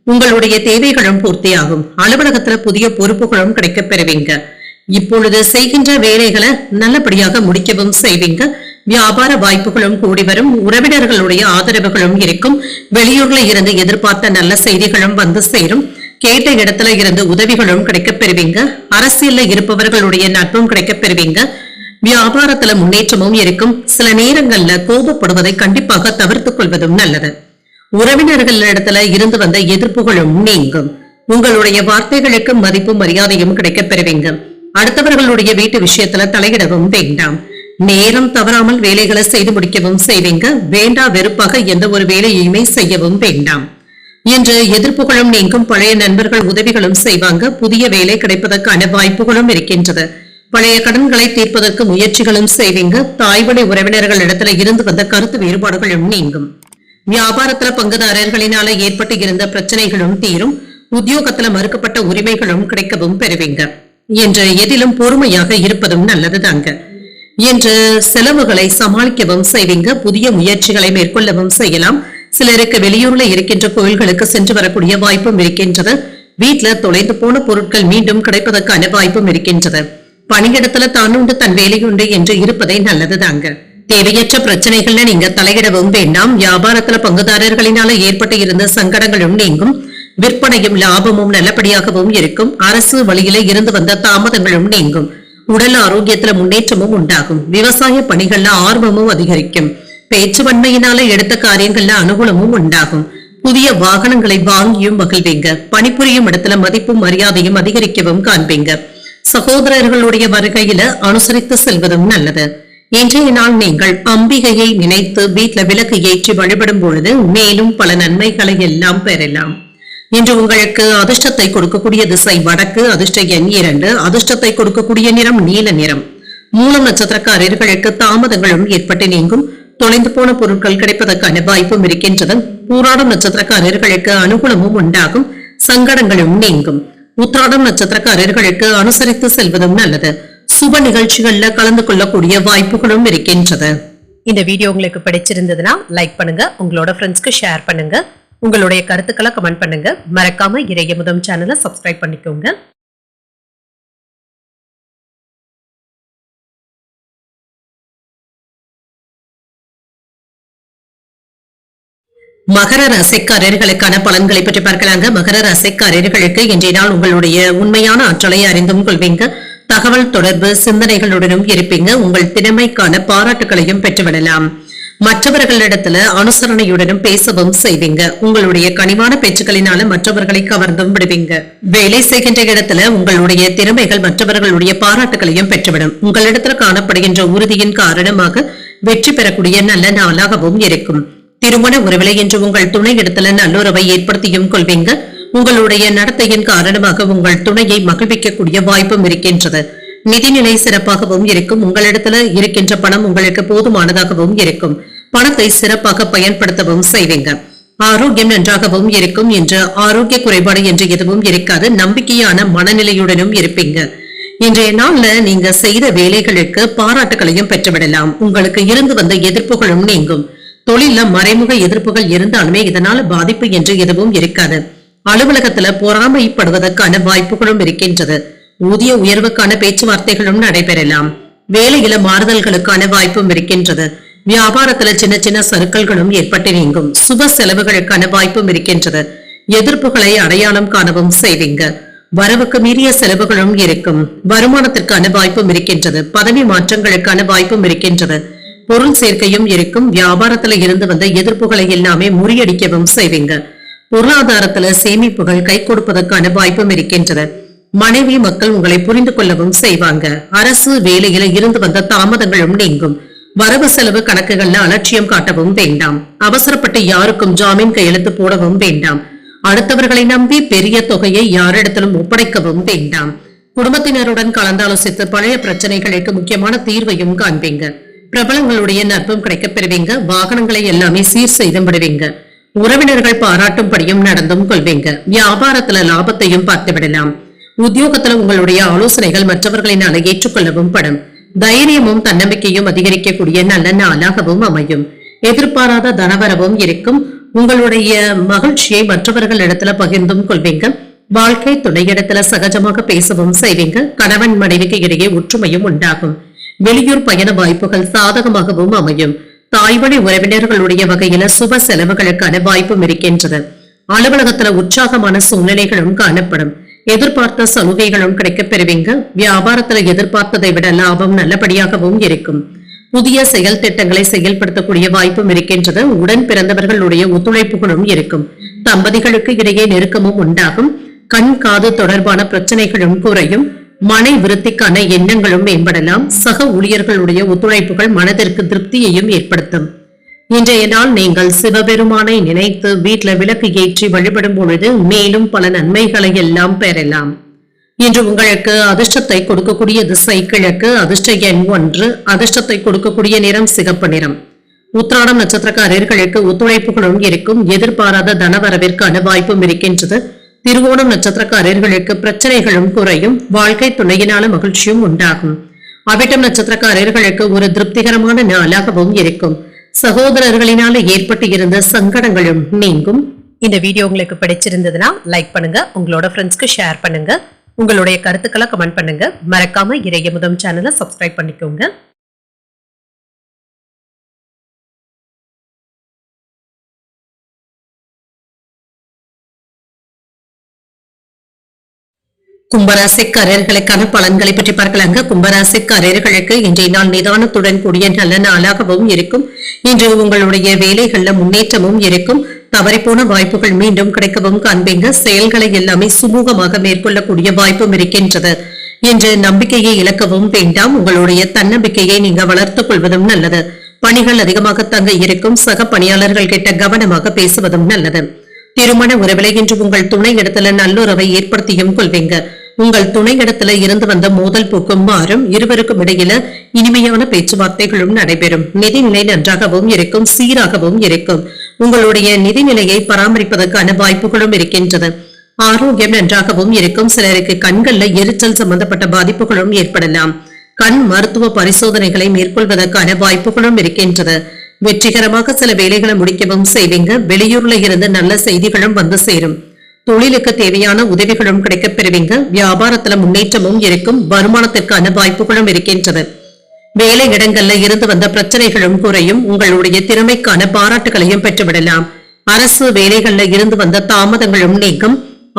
உங்களுடைய தேவைகளும் பூர்த்தியாகும். அலுவலகத்துல புதிய பொறுப்புகளும் கிடைக்க பெறுவீங்க. இப்பொழுது செய்கின்ற வேலைகளை நல்லபடியாக முடிக்கவும் செய்வீங்க. வியாபார வாய்ப்புகளும் கூடி வரும். உறவினர்களுடைய ஆதரவுகளும் இருக்கும். வெளியூர்ல இருந்து எதிர்பார்த்த நல்ல செய்திகளும் வந்து சேரும். கேட்ட இடத்துல இருந்து உதவிகளும் கிடைக்கப் பெறுவீங்க. அரசியல்ல இருப்பவர்களுடைய நட்பும் கிடைக்கப் பெறுவீங்க. வியாபாரத்துல முன்னேற்றமும் இருக்கும். சில நேரங்கள்ல கோபப்படுவதை கண்டிப்பாக தவிர்த்துக் கொள்வதும் நல்லது. உறவினர்கள் இடத்துல இருந்து வந்த எதிர்ப்புகளும் நீங்கும். உங்களுடைய வார்த்தைகளுக்கு மதிப்பும் மரியாதையும் கிடைக்கப் பெறுவீங்க. அடுத்தவர்களுடைய வீட்டு விஷயத்துல தலையிடவும் வேண்டாம். நேரம் தவறாமல் வேலைகளை செய்து முடிக்கவும் செய்வீங்க. வேண்டா வெறுப்பாக எந்த ஒரு வேலையுமே செய்யவும் வேண்டாம். இன்று எதிர்ப்புகளும் நீங்கும். பழைய நண்பர்கள் உதவிகளும் செய்வாங்க. புதிய வேலை கிடைப்பதற்கான வாய்ப்புகளும் இருக்கின்றது. பழைய கடன்களை தீர்ப்பதற்கு முயற்சிகளும் செய்வீங்க. தாய்வழி உறவினர்கள் இடத்துல இருந்து வந்த கருத்து வேறுபாடுகளும் நீங்கும். வியாபாரத்துல பங்குதாரர்களினால ஏற்பட்டு இருந்த பிரச்சனைகளும் தீரும். உத்தியோகத்துல மறுக்கப்பட்ட உரிமைகளும் கிடைக்கவும் பெறுவீங்க. என்று எதிலும் பொறுமையாக இருப்பதும் நல்லதுதாங்க. என்று செலவுகளை சமாளிக்கவும் செய்வீங்க. புதிய முயற்சிகளை மேற்கொள்ளவும் செய்யலாம். சிலருக்கு வெளியூர்ல இருக்கின்ற கோயில்களுக்கு சென்று வரக்கூடிய வாய்ப்பும் இருக்கின்றது. வீட்டுல தொலைந்து போன பொருட்கள் மீண்டும் கிடைப்பதற்கான வாய்ப்பும் இருக்கின்றது. பணியிடத்துல தானுண்டு தன் வேலையுண்டு என்று இருப்பதே நல்லதுதாங்க. தேவையற்ற பிரச்சனைகள்ல நீங்க தலையிடவும் வேண்டாம். வியாபாரத்துல பங்குதாரர்களினால ஏற்பட்டு இருந்த சங்கடங்களும் நீங்கும். விற்பனையும் லாபமும் நல்லபடியாகவும் இருக்கும். அரசு வழியில இருந்து வந்த தாமதங்களும் நீங்கும். உடல் ஆரோக்கியத்துல முன்னேற்றமும் உண்டாகும். விவசாய பணிகள்ல ஆர்வமும் அதிகரிக்கும். பேச்சுவன்மையினால எடுத்த காரியங்கள்ல அனுகூலமும் உண்டாகும். புதிய வாகனங்களை வாங்கியும் மகிழ்வீங்க. பணிபுரியும் இடத்துல மதிப்பும் மரியாதையும் அதிகரிக்கவும் காண்பீங்க. சகோதரர்களுடைய வருகையில அனுசரித்து செல்வதும் நல்லது. இன்றைய நாள் நீங்கள் அம்பிகையை நினைத்து வீட்டுல விளக்கு ஏற்றி வழிபடும் பொழுது மேலும் பல நன்மைகளை எல்லாம் பெறலாம். இன்று உங்களுக்கு அதிர்ஷ்டத்தை கொடுக்கக்கூடிய திசை வடக்கு. அதிர்ஷ்ட எண் 2. அதிர்ஷ்டத்தை கொடுக்கக்கூடிய நிறம் நீல நிறம். மூலம் நட்சத்திரக்காரர்களுக்கு தாமதங்களும் ஏற்பட்டு நீங்கும். தொலைந்து போன பொருட்கள் கிடைப்பதற்கான வாய்ப்பும் இருக்கின்றது. பூராடம் நட்சத்திரக்காரர்களுக்கு அனுகூலமும் உண்டாகும். சங்கடங்களும் நீங்கும். உத்திராடம் நட்சத்திரக்காரர்களுக்கு அனுசரித்து செல்வதும் நல்லது. சுப நிகழ்ச்சிகள்ல கலந்து கொள்ளக்கூடிய வாய்ப்புகளும் இருக்கின்றது. இந்த வீடியோ உங்களுக்கு பிடிச்சிருந்ததுன்னா லைக் பண்ணுங்க. உங்களோட ஃப்ரெண்ட்ஸ்க்கு ஷேர் பண்ணுங்க. உங்களுடைய கருத்துக்களை கமெண்ட் பண்ணுங்க. மறக்காம இறையமுதம் சேனலை சப்ஸ்கிரைப் பண்ணிக்கோங்க. மகர ராசிக்காரர்களுக்கான பலன்களை பற்றி பார்க்கலாங்க. மகர ராசிக்காரர்களுக்கு இன்றைய நாள் உங்களுடைய உண்மையான ஆற்றலை அறிந்தும் கொள்வீங்க. தகவல் தொடர்பு சிந்தனைகளுடனும் இருப்பீங்க. உங்கள் திறமைக்கான பாராட்டுகளையும் பெற்றுவிடலாம். மற்றவர்களிடத்துல அனுசரணையுடனும் பேசவும் செய்வீங்க. உங்களுடைய கனிவான பேச்சுக்களினால மற்றவர்களை கவர்ந்தும் விடுவீங்க. வேலை செய்கின்ற இடத்துல உங்களுடைய திறமைகள் மற்றவர்களுடைய பாராட்டுகளையும் பெற்றுவிடும். உங்களிடத்துல காணப்படுகின்ற உறுதியின் காரணமாக வெற்றி பெறக்கூடிய நல்ல நாளாகவும் இருக்கும். திருமண உறவிலை என்று உங்கள் துணை இடத்துல நல்லுறவை ஏற்படுத்தியும் கொள்வீங்க. உங்களுடைய நடத்தையின் காரணமாக உங்கள் துணையை மகிழ்விக்கக்கூடிய வாய்ப்பும் இருக்கின்றது. நிதிநிலை சிறப்பாகவும் இருக்கும். உங்களிடத்துல இருக்கின்ற பணம் உங்களுக்கு போதுமானதாகவும் இருக்கும். பணத்தை சிறப்பாக பயன்படுத்தவும் செய்வீங்க. ஆரோக்கியம் நன்றாகவும் இருக்கும். என்று ஆரோக்கிய குறைபாடு என்று எதுவும் இருக்காது. நம்பிக்கையான மனநிலையுடனும் இருப்பீங்க. இன்றைய நாள்ல நீங்க செய்த வேலைகளுக்கு பாராட்டுகளையும் பெற்றுவிடலாம். உங்களுக்கு இருந்து வந்த எதிர்ப்புகளும் நீங்கும். தொழில மறைமுக எதிர்ப்புகள் இருந்தாலுமே இதனால பாதிப்பு என்று எதுவும் இருக்காது. அலுவலகத்துல பொறாமைப்படுவதற்கான வாய்ப்புகளும் இருக்கின்றது. ஊதிய உயர்வுக்கான பேச்சுவார்த்தைகளும் நடைபெறலாம். வேலையில மாறுதல்களுக்கான வாய்ப்பும் இருக்கின்றது. வியாபாரத்துல சின்ன சின்ன சறுக்கல்களும் ஏற்பட்டு நீங்கும். சுப செலவுகளுக்கான வாய்ப்பும் இருக்கின்றது. எதிர்ப்புகளை அடையாளம் காணவும் செய்வீங்க. வரவுக்கு மீறிய செலவுகளும் இருக்கும். வருமானத்திற்கான வாய்ப்பும் இருக்கின்றது. பதவி மாற்றங்களுக்கான வாய்ப்பும் இருக்கின்றது. பொருள் சேர்க்கையும் இருக்கும். வியாபாரத்துல இருந்து வந்த எதிர்ப்புகளை எல்லாமே முறியடிக்கவும் செய்வீங்க. பொருளாதாரத்துல சேமிப்புகள் கை கொடுப்பதற்கான வாய்ப்பும் இருக்கின்றது. மனைவி மக்கள் உங்களை புரிந்து கொள்ளவும் செய்வாங்க. அரசு வேலையில இருந்து வந்த தாமதங்களும் நீங்கும். வரவு செலவு கணக்குகள்ல அலட்சியம் காட்டவும் வேண்டாம். அவசரப்பட்டு யாருக்கும் ஜாமீன் கையெழுத்து போடவும் வேண்டாம். அடுத்தவர்களை நம்பி பெரிய தொகையை யாரிடத்திலும் ஒப்படைக்கவும் வேண்டாம். குடும்பத்தினருடன் கலந்தாலோசித்து பழைய பிரச்சனைகளுக்கு முக்கியமான தீர்வையும் காண்பீங்க. பிரபலங்களுடைய நட்பும் கிடைக்கப் பெறுவீங்க. வாகனங்களை எல்லாமே சீர் செய்து விடுவீங்க. உறவினர்கள் பாராட்டும்படியும் நடந்தும் கொள்வீங்க. வியாபாரத்துல லாபத்தையும் பார்த்து விடலாம். உத்தியோகத்துல உங்களுடைய ஆலோசனைகள் மற்றவர்களினால ஏற்றுக்கொள்ளவும் படும். தைரியமும் தன்னம்பிக்கையும் அதிகரிக்கக்கூடிய நல்ல நாளாகவும் அமையும். எதிர்பாராத தனவரவும் இருக்கும். உங்களுடைய மகிழ்ச்சியை மற்றவர்கள் இடத்துல பகிர்ந்தும் கொள்வீங்க. வாழ்க்கை துணையிடத்துல சகஜமாக பேசவும் செய்வீங்க. கணவன் மனைவிக்கு இடையே ஒற்றுமையும் உண்டாகும். வெளியூர் பயண வாய்ப்புகள் சாதகமாகவும் அமையும். தாய்வழி உறவினர்களுடைய வகையில சுப செலவுகளுக்கான வாய்ப்பும் இருக்கின்றது. அலுவலகத்துல உற்சாகமான சூழ்நிலைகளும் காணப்படும். எதிர்பார்த்த சலுகைகளும் கிடைக்கப் பெறுவீங்க. வியாபாரத்துல எதிர்பார்த்ததை விட லாபம் நல்லபடியாகவும் இருக்கும். புதிய செயல் திட்டங்களை செயல்படுத்தக்கூடிய வாய்ப்பும் இருக்கின்றது. உடன் பிறந்தவர்களுடைய ஒத்துழைப்புகளும் இருக்கும். தம்பதிகளுக்கு இடையே நெருக்கமும் உண்டாகும். கண் காது தொடர்பான பிரச்சனைகளும் குறையும். மனை விருத்திக்கான எண்ணங்களும் மேம்படலாம். சக ஊழியர்களுடைய ஒத்துழைப்புகள் மனதிற்கு திருப்தியையும் ஏற்படுத்தும். இன்றைய நாள் நீங்கள் சிவபெருமானை நினைத்து வீட்டுல விளக்கு ஏற்றி வழிபடும் பொழுது மேலும் பல நன்மைகளை எல்லாம் பெறலாம். இன்று உங்களுக்கு அதிர்ஷ்டத்தை கொடுக்கக்கூடிய திசை கிழக்கு. அதிர்ஷ்ட எண் 1. அதிர்ஷ்டத்தை கொடுக்கக்கூடிய நிறம் சிகப்பு நிறம். உத்திராடம் நட்சத்திரக்காரர்களுக்கு ஒத்துழைப்புகளும் இருக்கும். எதிர்பாராத தனவரவிற்கான வாய்ப்பும் இருக்கின்றது. திருவோணம் நட்சத்திரக்காரர்களுக்கு பிரச்சனைகளும் குறையும். வாழ்க்கை துணையினால மகிழ்ச்சியும் உண்டாகும். அவிட்டம் நட்சத்திரக்காரர்களுக்கு ஒரு திருப்திகரமான நாளாகவும் இருக்கும். சகோதரர்களினால ஏற்பட்டு இருந்த சங்கடங்களும் நீங்கும். இந்த வீடியோ உங்களுக்கு பிடிச்சிருந்ததுன்னா லைக் பண்ணுங்க, உங்களோட ஃப்ரெண்ட்ஸ்க்கு ஷேர் பண்ணுங்க, உங்களுடைய கருத்துக்களை கமெண்ட் பண்ணுங்க. மறக்காம இறையமுதம் சேனலை சப்ஸ்கிரைப் பண்ணிக்கோங்க. கும்பராசிக்காரர்களுக்கான பலன்களை பற்றி பார்க்கலாங்க. கும்பராசிக்காரர்களுக்கு இன்றைய நாள் நிதானத்துடன் கூடிய நல்ல நாளாகவும் இருக்கும். இன்று உங்களுடைய வேலைகள்ல முன்னேற்றமும் இருக்கும். தவறிப்போன வாய்ப்புகள் மீண்டும் கிடைக்கவும் காண்பீங்க. செயல்களை எல்லாமே சுமூகமாக மேற்கொள்ளக்கூடிய வாய்ப்பும் இருக்கின்றது. இன்று நம்பிக்கையை இழக்கவும் வேண்டாம். உங்களுடைய தன்னம்பிக்கையை நீங்க வளர்த்துக் கொள்வதும் நல்லது. பணிகள் அதிகமாக தங்க இருக்கும். சக பணியாளர்கள் கிட்ட கவனமாக பேசுவதும் நல்லது. திருமண உறவில இன்று உங்கள் துணை இடத்துல நல்லுறவை ஏற்படுத்தியும் கொள்வீங்க. உங்கள் துணை இடத்துல இருந்து வந்த மோதல் போக்கும் மாறும். இருவருக்கும் இடையில இனிமையான பேச்சுவார்த்தைகளும் நடைபெறும். நிதிநிலை நன்றாகவும் இருக்கும், சீராகவும் இருக்கும். உங்களுடைய நிதிநிலையை பராமரிப்பதற்கான வாய்ப்புகளும் இருக்கின்றது. ஆரோக்கியம் நன்றாகவும் இருக்கும். சிலருக்கு கண்கள்ல எரிச்சல் சம்பந்தப்பட்ட பாதிப்புகளும் ஏற்படலாம். கண் மருத்துவ பரிசோதனைகளை மேற்கொள்வதற்கான வாய்ப்புகளும் இருக்கின்றது. வெற்றிகரமாக சில வேலைகளை முடிக்கவும் செய்வீங்க. வெளியூர்ல இருந்து நல்ல செய்திகளும் வந்து சேரும். தொழிலுக்கு தேவையான உதவிகளும் கிடைக்கப் பெறுவீங்க. வியாபாரத்துல முன்னேற்றமும் இருக்கும். வருமானத்திற்கான வாய்ப்புகளும் இருக்கின்றது. வேலை இடங்கள்ல இருந்து வந்த பிரச்சனைகளும் குறையும். உங்களுடைய திறமைக்கான பாராட்டுகளையும் பெற்றுவிடலாம். அரசு வேலைகள்ல இருந்து வந்த தாமதங்களும் நீக்கும்.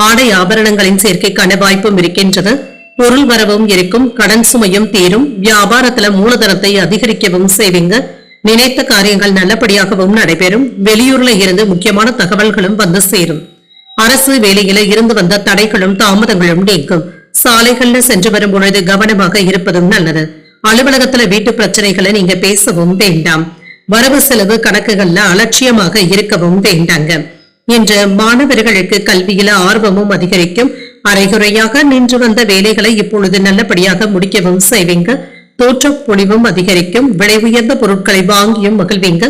ஆடை ஆபரணங்களின் சேர்க்கைக்கான வாய்ப்பும் இருக்கின்றது. பொருள் வரவும் இருக்கும். கடன் சுமையும் தீரும். வியாபாரத்துல மூலதனத்தை அதிகரிக்கவும் செய்வீங்க. நினைத்த காரியங்கள் நல்லபடியாகவும் நடைபெறும். வெளியூர்ல இருந்து முக்கியமான தகவல்களும் வந்து சேரும். அரசு வேலையில இருந்து வந்த தடைகளும் தாமதங்களும் நீக்கும். சாலைகள்ல சென்று வரும் பொழுது கவனமாக இருப்பதும் நல்லது. அலுவலகத்துல வீட்டு பிரச்சனைகளை நீங்க பேசவும் வேண்டாம். வரவு செலவு கணக்குகள்ல அலட்சியமாக இருக்கவும் வேண்டாங்க. இன்று மாணவர்களுக்கு கல்வியில ஆர்வமும் அதிகரிக்கும். அரைகுறையாக நின்று வந்த வேலைகளை இப்பொழுது நல்லபடியாக முடிக்கவும் செய்வீங்க. தோற்ற பொலிவும் அதிகரிக்கும். விலை உயர்ந்த பொருட்களை வாங்கியும் மகிழ்வீங்க.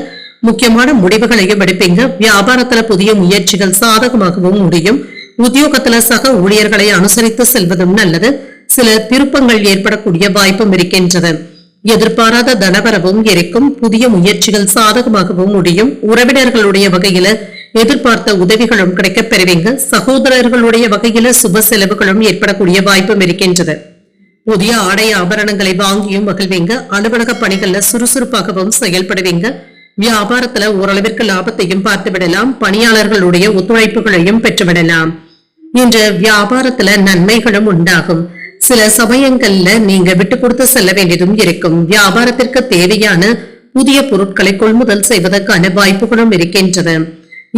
முக்கியமான முடிவுகளையும் எடுப்பீங்க. வியாபாரத்துல புதிய முயற்சிகள் சாதகமாகவும் முடியும். உத்தியோகத்துல சக ஊழியர்களை அனுசரித்து செல்வதும் நல்லது. சில திருப்பங்கள் ஏற்படக்கூடிய வாய்ப்பும் இருக்கின்றது. எதிர்பாராத தனவரவும் இருக்கும். புதிய முயற்சிகள் சாதகமாகவும் முடியும். உறவினர்களுடைய வகையில எதிர்பார்த்த உதவிகளும் கிடைக்கப் பெறுவீங்க. சகோதரர்களுடைய வகையில சுப செலவுகளும் ஏற்படக்கூடிய வாய்ப்பும் இருக்கின்றது. புதிய ஆடை ஆபரணங்களை வாங்கியும் மகிழ்வீங்க. அலுவலக பணிகள்ல சுறுசுறுப்பாகவும் செயல்படுவீங்க. வியாபாரத்துல ஓரளவிற்கு லாபத்தையும் பார்த்து விடலாம். பணியாளர்களுடைய ஒத்துழைப்புகளையும் பெற்றுவிடலாம். இன்று வியாபாரத்துல நன்மைகளும் உண்டாகும். சில சமயங்கள்ல நீங்க விட்டு கொடுத்து செல்ல வேண்டியதும் இருக்கும். வியாபாரத்திற்கு தேவையான புதிய பொருட்களை கொள்முதல் செய்வதற்கான வாய்ப்புகளும் இருக்கின்றது.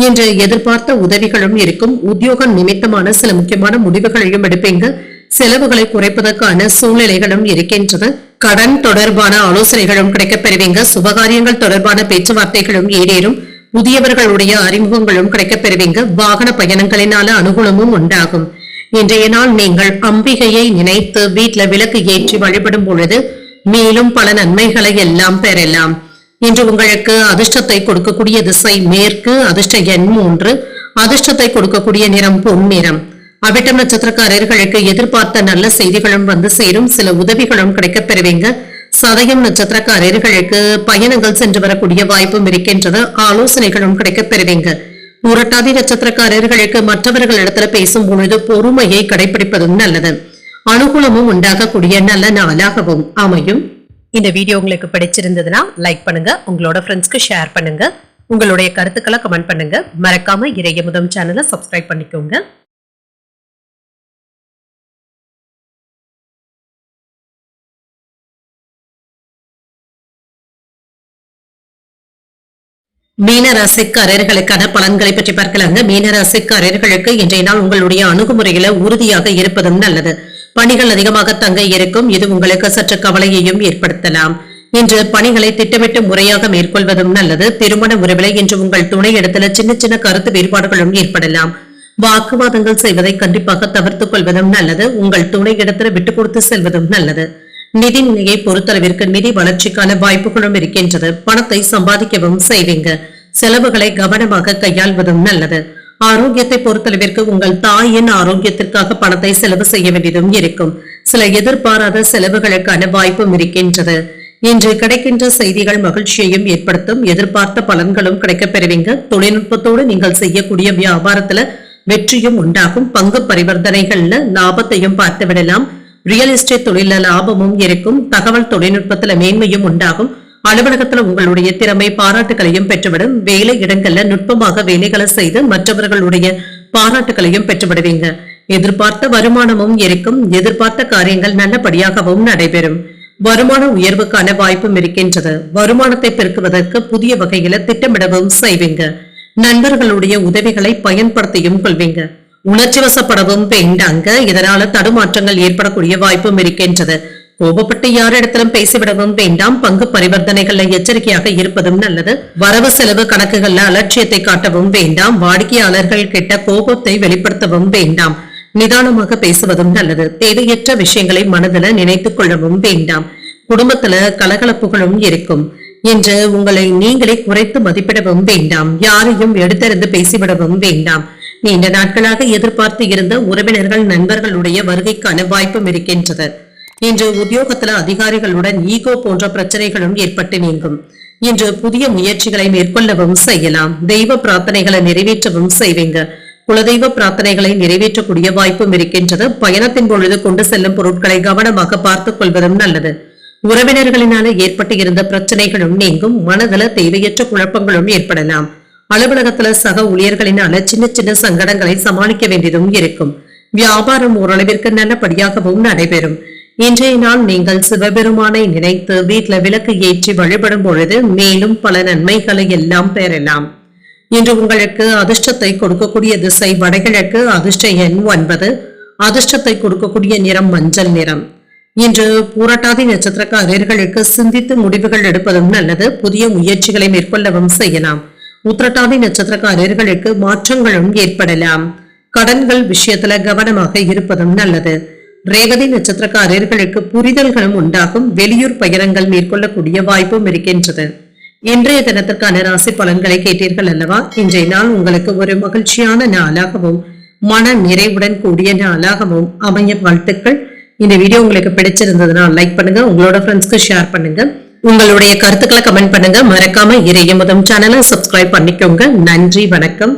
இன்று எதிர்பார்த்த உதவிகளும் இருக்கும். உத்தியோக நிமித்தமான சில முக்கியமான முடிவுகளையும் எடுப்பீங்க. செலவுகளை குறைப்பதற்கான சூழ்நிலைகளும் இருக்கின்றது. கடன் தொடர்பான ஆலோசனைகளும் கிடைக்கப் பெறுவீங்க. சுபகாரியங்கள் தொடர்பான பேச்சுவார்த்தைகளும் ஈடேறும். புதியவர்களுடைய அறிமுகங்களும் கிடைக்கப் பெறுவீங்க. வாகன பயணங்களினால அனுகூலமும் உண்டாகும். இன்றைய நாள் நீங்கள் அம்பிகையை நினைத்து வீட்டுல விளக்கு ஏற்றி வழிபடும் பொழுது மேலும் பல நன்மைகளை எல்லாம் பெறலாம். இன்று உங்களுக்கு அதிர்ஷ்டத்தை கொடுக்கக்கூடிய திசை மேற்கு. அதிர்ஷ்ட எண் 3. அதிர்ஷ்டத்தை கொடுக்கக்கூடிய நிறம் பொன்னிறம். அவிட்டம் நட்சத்திரக்காரர்களுக்கு எதிர்பார்த்த நல்ல செய்திகளும் வந்து சேரும். சில உதவிகளும் கிடைக்கப் பெறுவீங்க. சதயம் நட்சத்திரக்காரர்களுக்கு பயணங்கள் சென்று வரக்கூடிய வாய்ப்பும் இருக்கின்றது. ஆலோசனைகளும் கிடைக்கப் பெறுவீங்க. புரட்டாதி நட்சத்திரக்காரர்களுக்கு மற்றவர்களிடத்துல பேசும் பொழுது பொறுமையை கடைபிடிப்பதும் நல்லது. அனுகூலமும் உண்டாகக்கூடிய நல்ல நாளாகவும் அமையும். இந்த வீடியோ உங்களுக்கு பிடிச்சிருந்ததுன்னா லைக் பண்ணுங்க, உங்களோட ஃப்ரெண்ட்ஸ்க்கு ஷேர் பண்ணுங்க. உங்களுடைய கருத்துக்களை கமெண்ட் பண்ணுங்க. மறக்காம இறையமுதம் சேனலை சப்ஸ்கிரைப் பண்ணிக்கோங்க. மீனராசிக்காரர்களுக்கான பலன்களை பற்றி பார்க்கலாங்க. மீனராசிக்காரர்களுக்கு இன்றைய நாள் உங்களுடைய அணுகுமுறையில உறுதியாக இருப்பதும் நல்லது. பணிகள் அதிகமாக தங்க இருக்கும். இது உங்களுக்கு சற்று கவலையையும் ஏற்படுத்தலாம். இன்று பணிகளை திட்டமிட்டு முறையாக மேற்கொள்வதும் நல்லது. திருமண உறவிலை இன்று உங்கள் துணை இடத்துல சின்ன சின்ன கருத்து வேறுபாடுகளும் ஏற்படலாம். வாக்குவாதங்கள் செய்வதை கண்டிப்பாக தவிர்த்துக் கொள்வதும் நல்லது. உங்கள் துணை இடத்துல விட்டுக் கொடுத்து செல்வதும் நல்லது. நிதி நிலையை பொறுத்தளவிற்கு நிதி வளர்ச்சிக்கான வாய்ப்புகளும் இருக்கின்றது. பணத்தை சம்பாதிக்கவும் செய்வீங்க. செலவுகளை கவனமாக கையாள்வதும் நல்லது. ஆரோக்கியத்தை பொறுத்தளவிற்கு உங்கள் தாயின் ஆரோக்கியத்திற்காக பணத்தை செலவு செய்ய வேண்டியதும் இருக்கும். சில எதிர்பாராத செலவுகளுக்கான வாய்ப்பும் இருக்கின்றது. இன்று கிடைக்கின்ற செய்திகள் மகிழ்ச்சியையும் ஏற்படுத்தும். எதிர்பார்த்த பலன்களும் கிடைக்கப் பெறுவீங்க. தொழில்நுட்பத்தோடு நீங்கள் செய்யக்கூடிய வியாபாரத்துல வெற்றியும் உண்டாகும். பங்கு பரிவர்த்தனைகள்ல லாபத்தையும் பார்த்து விடலாம். ரியல் எஸ்டேட் தொழில லாபமும் இருக்கும். தகவல் தொழில்நுட்பத்துல மேன்மையும் உண்டாகும். அலுவலகத்துல உங்களுடைய திறமை பாராட்டுகளையும் பெற்றுவிடும். வேலை இடங்கள்ல நுட்பமாக வேலைகளை செய்து மற்றவர்களுடைய பாராட்டுகளையும் பெற்றுவிடுவீங்க. எதிர்பார்த்த வருமானமும் இருக்கும். எதிர்பார்த்த காரியங்கள் நல்லபடியாகவும் நடைபெறும். வருமான உயர்வுக்கான வாய்ப்பும் இருக்கின்றது. வருமானத்தை பெருக்குவதற்கு புதிய வகையில திட்டமிடவும் செய்வீங்க. நண்பர்களுடைய உதவிகளை பயன்படுத்தியும் கொள்வீங்க. உணர்ச்சி வசப்படவும் வேண்டாங்க. இதனால தடுமாற்றங்கள் ஏற்படக்கூடிய வாய்ப்பும் இருக்கின்றது. கோபப்பட்டு யாரிடத்திலும் பேசிவிடவும் வேண்டாம். பங்கு பரிவர்த்தனைகள்ல எச்சரிக்கையாக இருப்பதும் நல்லது. வரவு செலவு கணக்குகள்ல அலட்சியத்தை காட்டவும் வேண்டாம். வாடிக்கையாளர்கள் கிட்ட கோபத்தை வெளிப்படுத்தவும் வேண்டாம். நிதானமாக பேசுவதும் நல்லது. தேவையற்ற விஷயங்களை மனதில நினைத்துக் கொள்ளவும் வேண்டாம். குடும்பத்துல கலகலப்புகளும் இருக்கும். இன்று உங்களை நீங்களே குறைத்து மதிப்பிடவும் வேண்டாம். யாரையும் எடுத்தறிந்து பேசிவிடவும் வேண்டாம். நீண்ட நாட்களாக எதிர்பார்த்து இருந்த உறவினர்கள் நண்பர்களுடைய வருகைக்கான வாய்ப்பும் இருக்கின்றது. இன்று உத்தியோகத்துல அதிகாரிகளுடன் ஈகோ போன்ற பிரச்சனைகளும் ஏற்பட்டு நீங்கும். இன்று புதிய முயற்சிகளை மேற்கொள்ளவும் செய்யலாம். தெய்வ பிரார்த்தனைகளை நிறைவேற்றவும் செய்வீங்க. குலதெய்வ பிரார்த்தனைகளை நிறைவேற்றக்கூடிய வாய்ப்பும் இருக்கின்றது. பயணத்தின் பொழுது கொண்டு செல்லும் பொருட்களை கவனமாக பார்த்துக் கொள்வதும் நல்லது. உறவினர்களினால ஏற்பட்டு இருந்த பிரச்சனைகளும் நீங்கும். மனதில தேவையற்ற குழப்பங்களும் ஏற்படலாம். அலுவலகத்துல சக ஊழியர்களினால சின்ன சின்ன சங்கடங்களை சமாளிக்க வேண்டியதும் இருக்கும். வியாபாரம் ஓரளவிற்கு நல்லபடியாகவும் நடைபெறும். இன்றைய நாள் நீங்கள் சிவபெருமானை நினைத்து வீட்டுல விளக்கு ஏற்றி வழிபடும் பொழுது மேலும் பல நன்மைகளை எல்லாம் பெறலாம். இன்று உங்களுக்கு அதிர்ஷ்டத்தை கொடுக்கக்கூடிய திசை வடகிழக்கு. அதிர்ஷ்ட எண் 9. அதிர்ஷ்டத்தை கொடுக்கக்கூடிய நிறம் மஞ்சள் நிறம். இன்று பூரட்டாதி நட்சத்திரக்காரர்களுக்கு சிந்தித்து முடிவுகள் எடுப்பதும் நல்லது. புதிய முயற்சிகளை மேற்கொள்ளவும் செய்யலாம். உத்திரட்டாதி நட்சத்திரக்காரர்களுக்கு மாற்றங்களும் ஏற்படலாம். கடன்கள் விஷயத்துல கவனமாக இருப்பதும் நல்லது. ரேவதி நட்சத்திரக்காரர்களுக்கு புரிதல்களும் உண்டாகும். வெளியூர் பயணங்கள் மேற்கொள்ளக்கூடிய வாய்ப்பும் இருக்கின்றது. இன்றைய தினத்திற்கான ராசி பலன்களை கேட்டீர்கள் அல்லவா? இன்றைய நாள் உங்களுக்கு ஒரு மகிழ்ச்சியான நாளாகவும் மன நிறைவுடன் கூடிய நாளாகவும் அமைய வாழ்த்துக்கள். இந்த வீடியோ உங்களுக்கு பிடிச்சிருந்ததுன்னா லைக் பண்ணுங்க, உங்களோட ஃப்ரெண்ட்ஸ்க்கு ஷேர் பண்ணுங்க. உங்களுடைய கருத்துக்களை கமெண்ட் பண்ணுங்க. மறக்காம இறையமுதம் சேனலை சப்ஸ்கிரைப் பண்ணிக்கோங்க. நன்றி, வணக்கம்.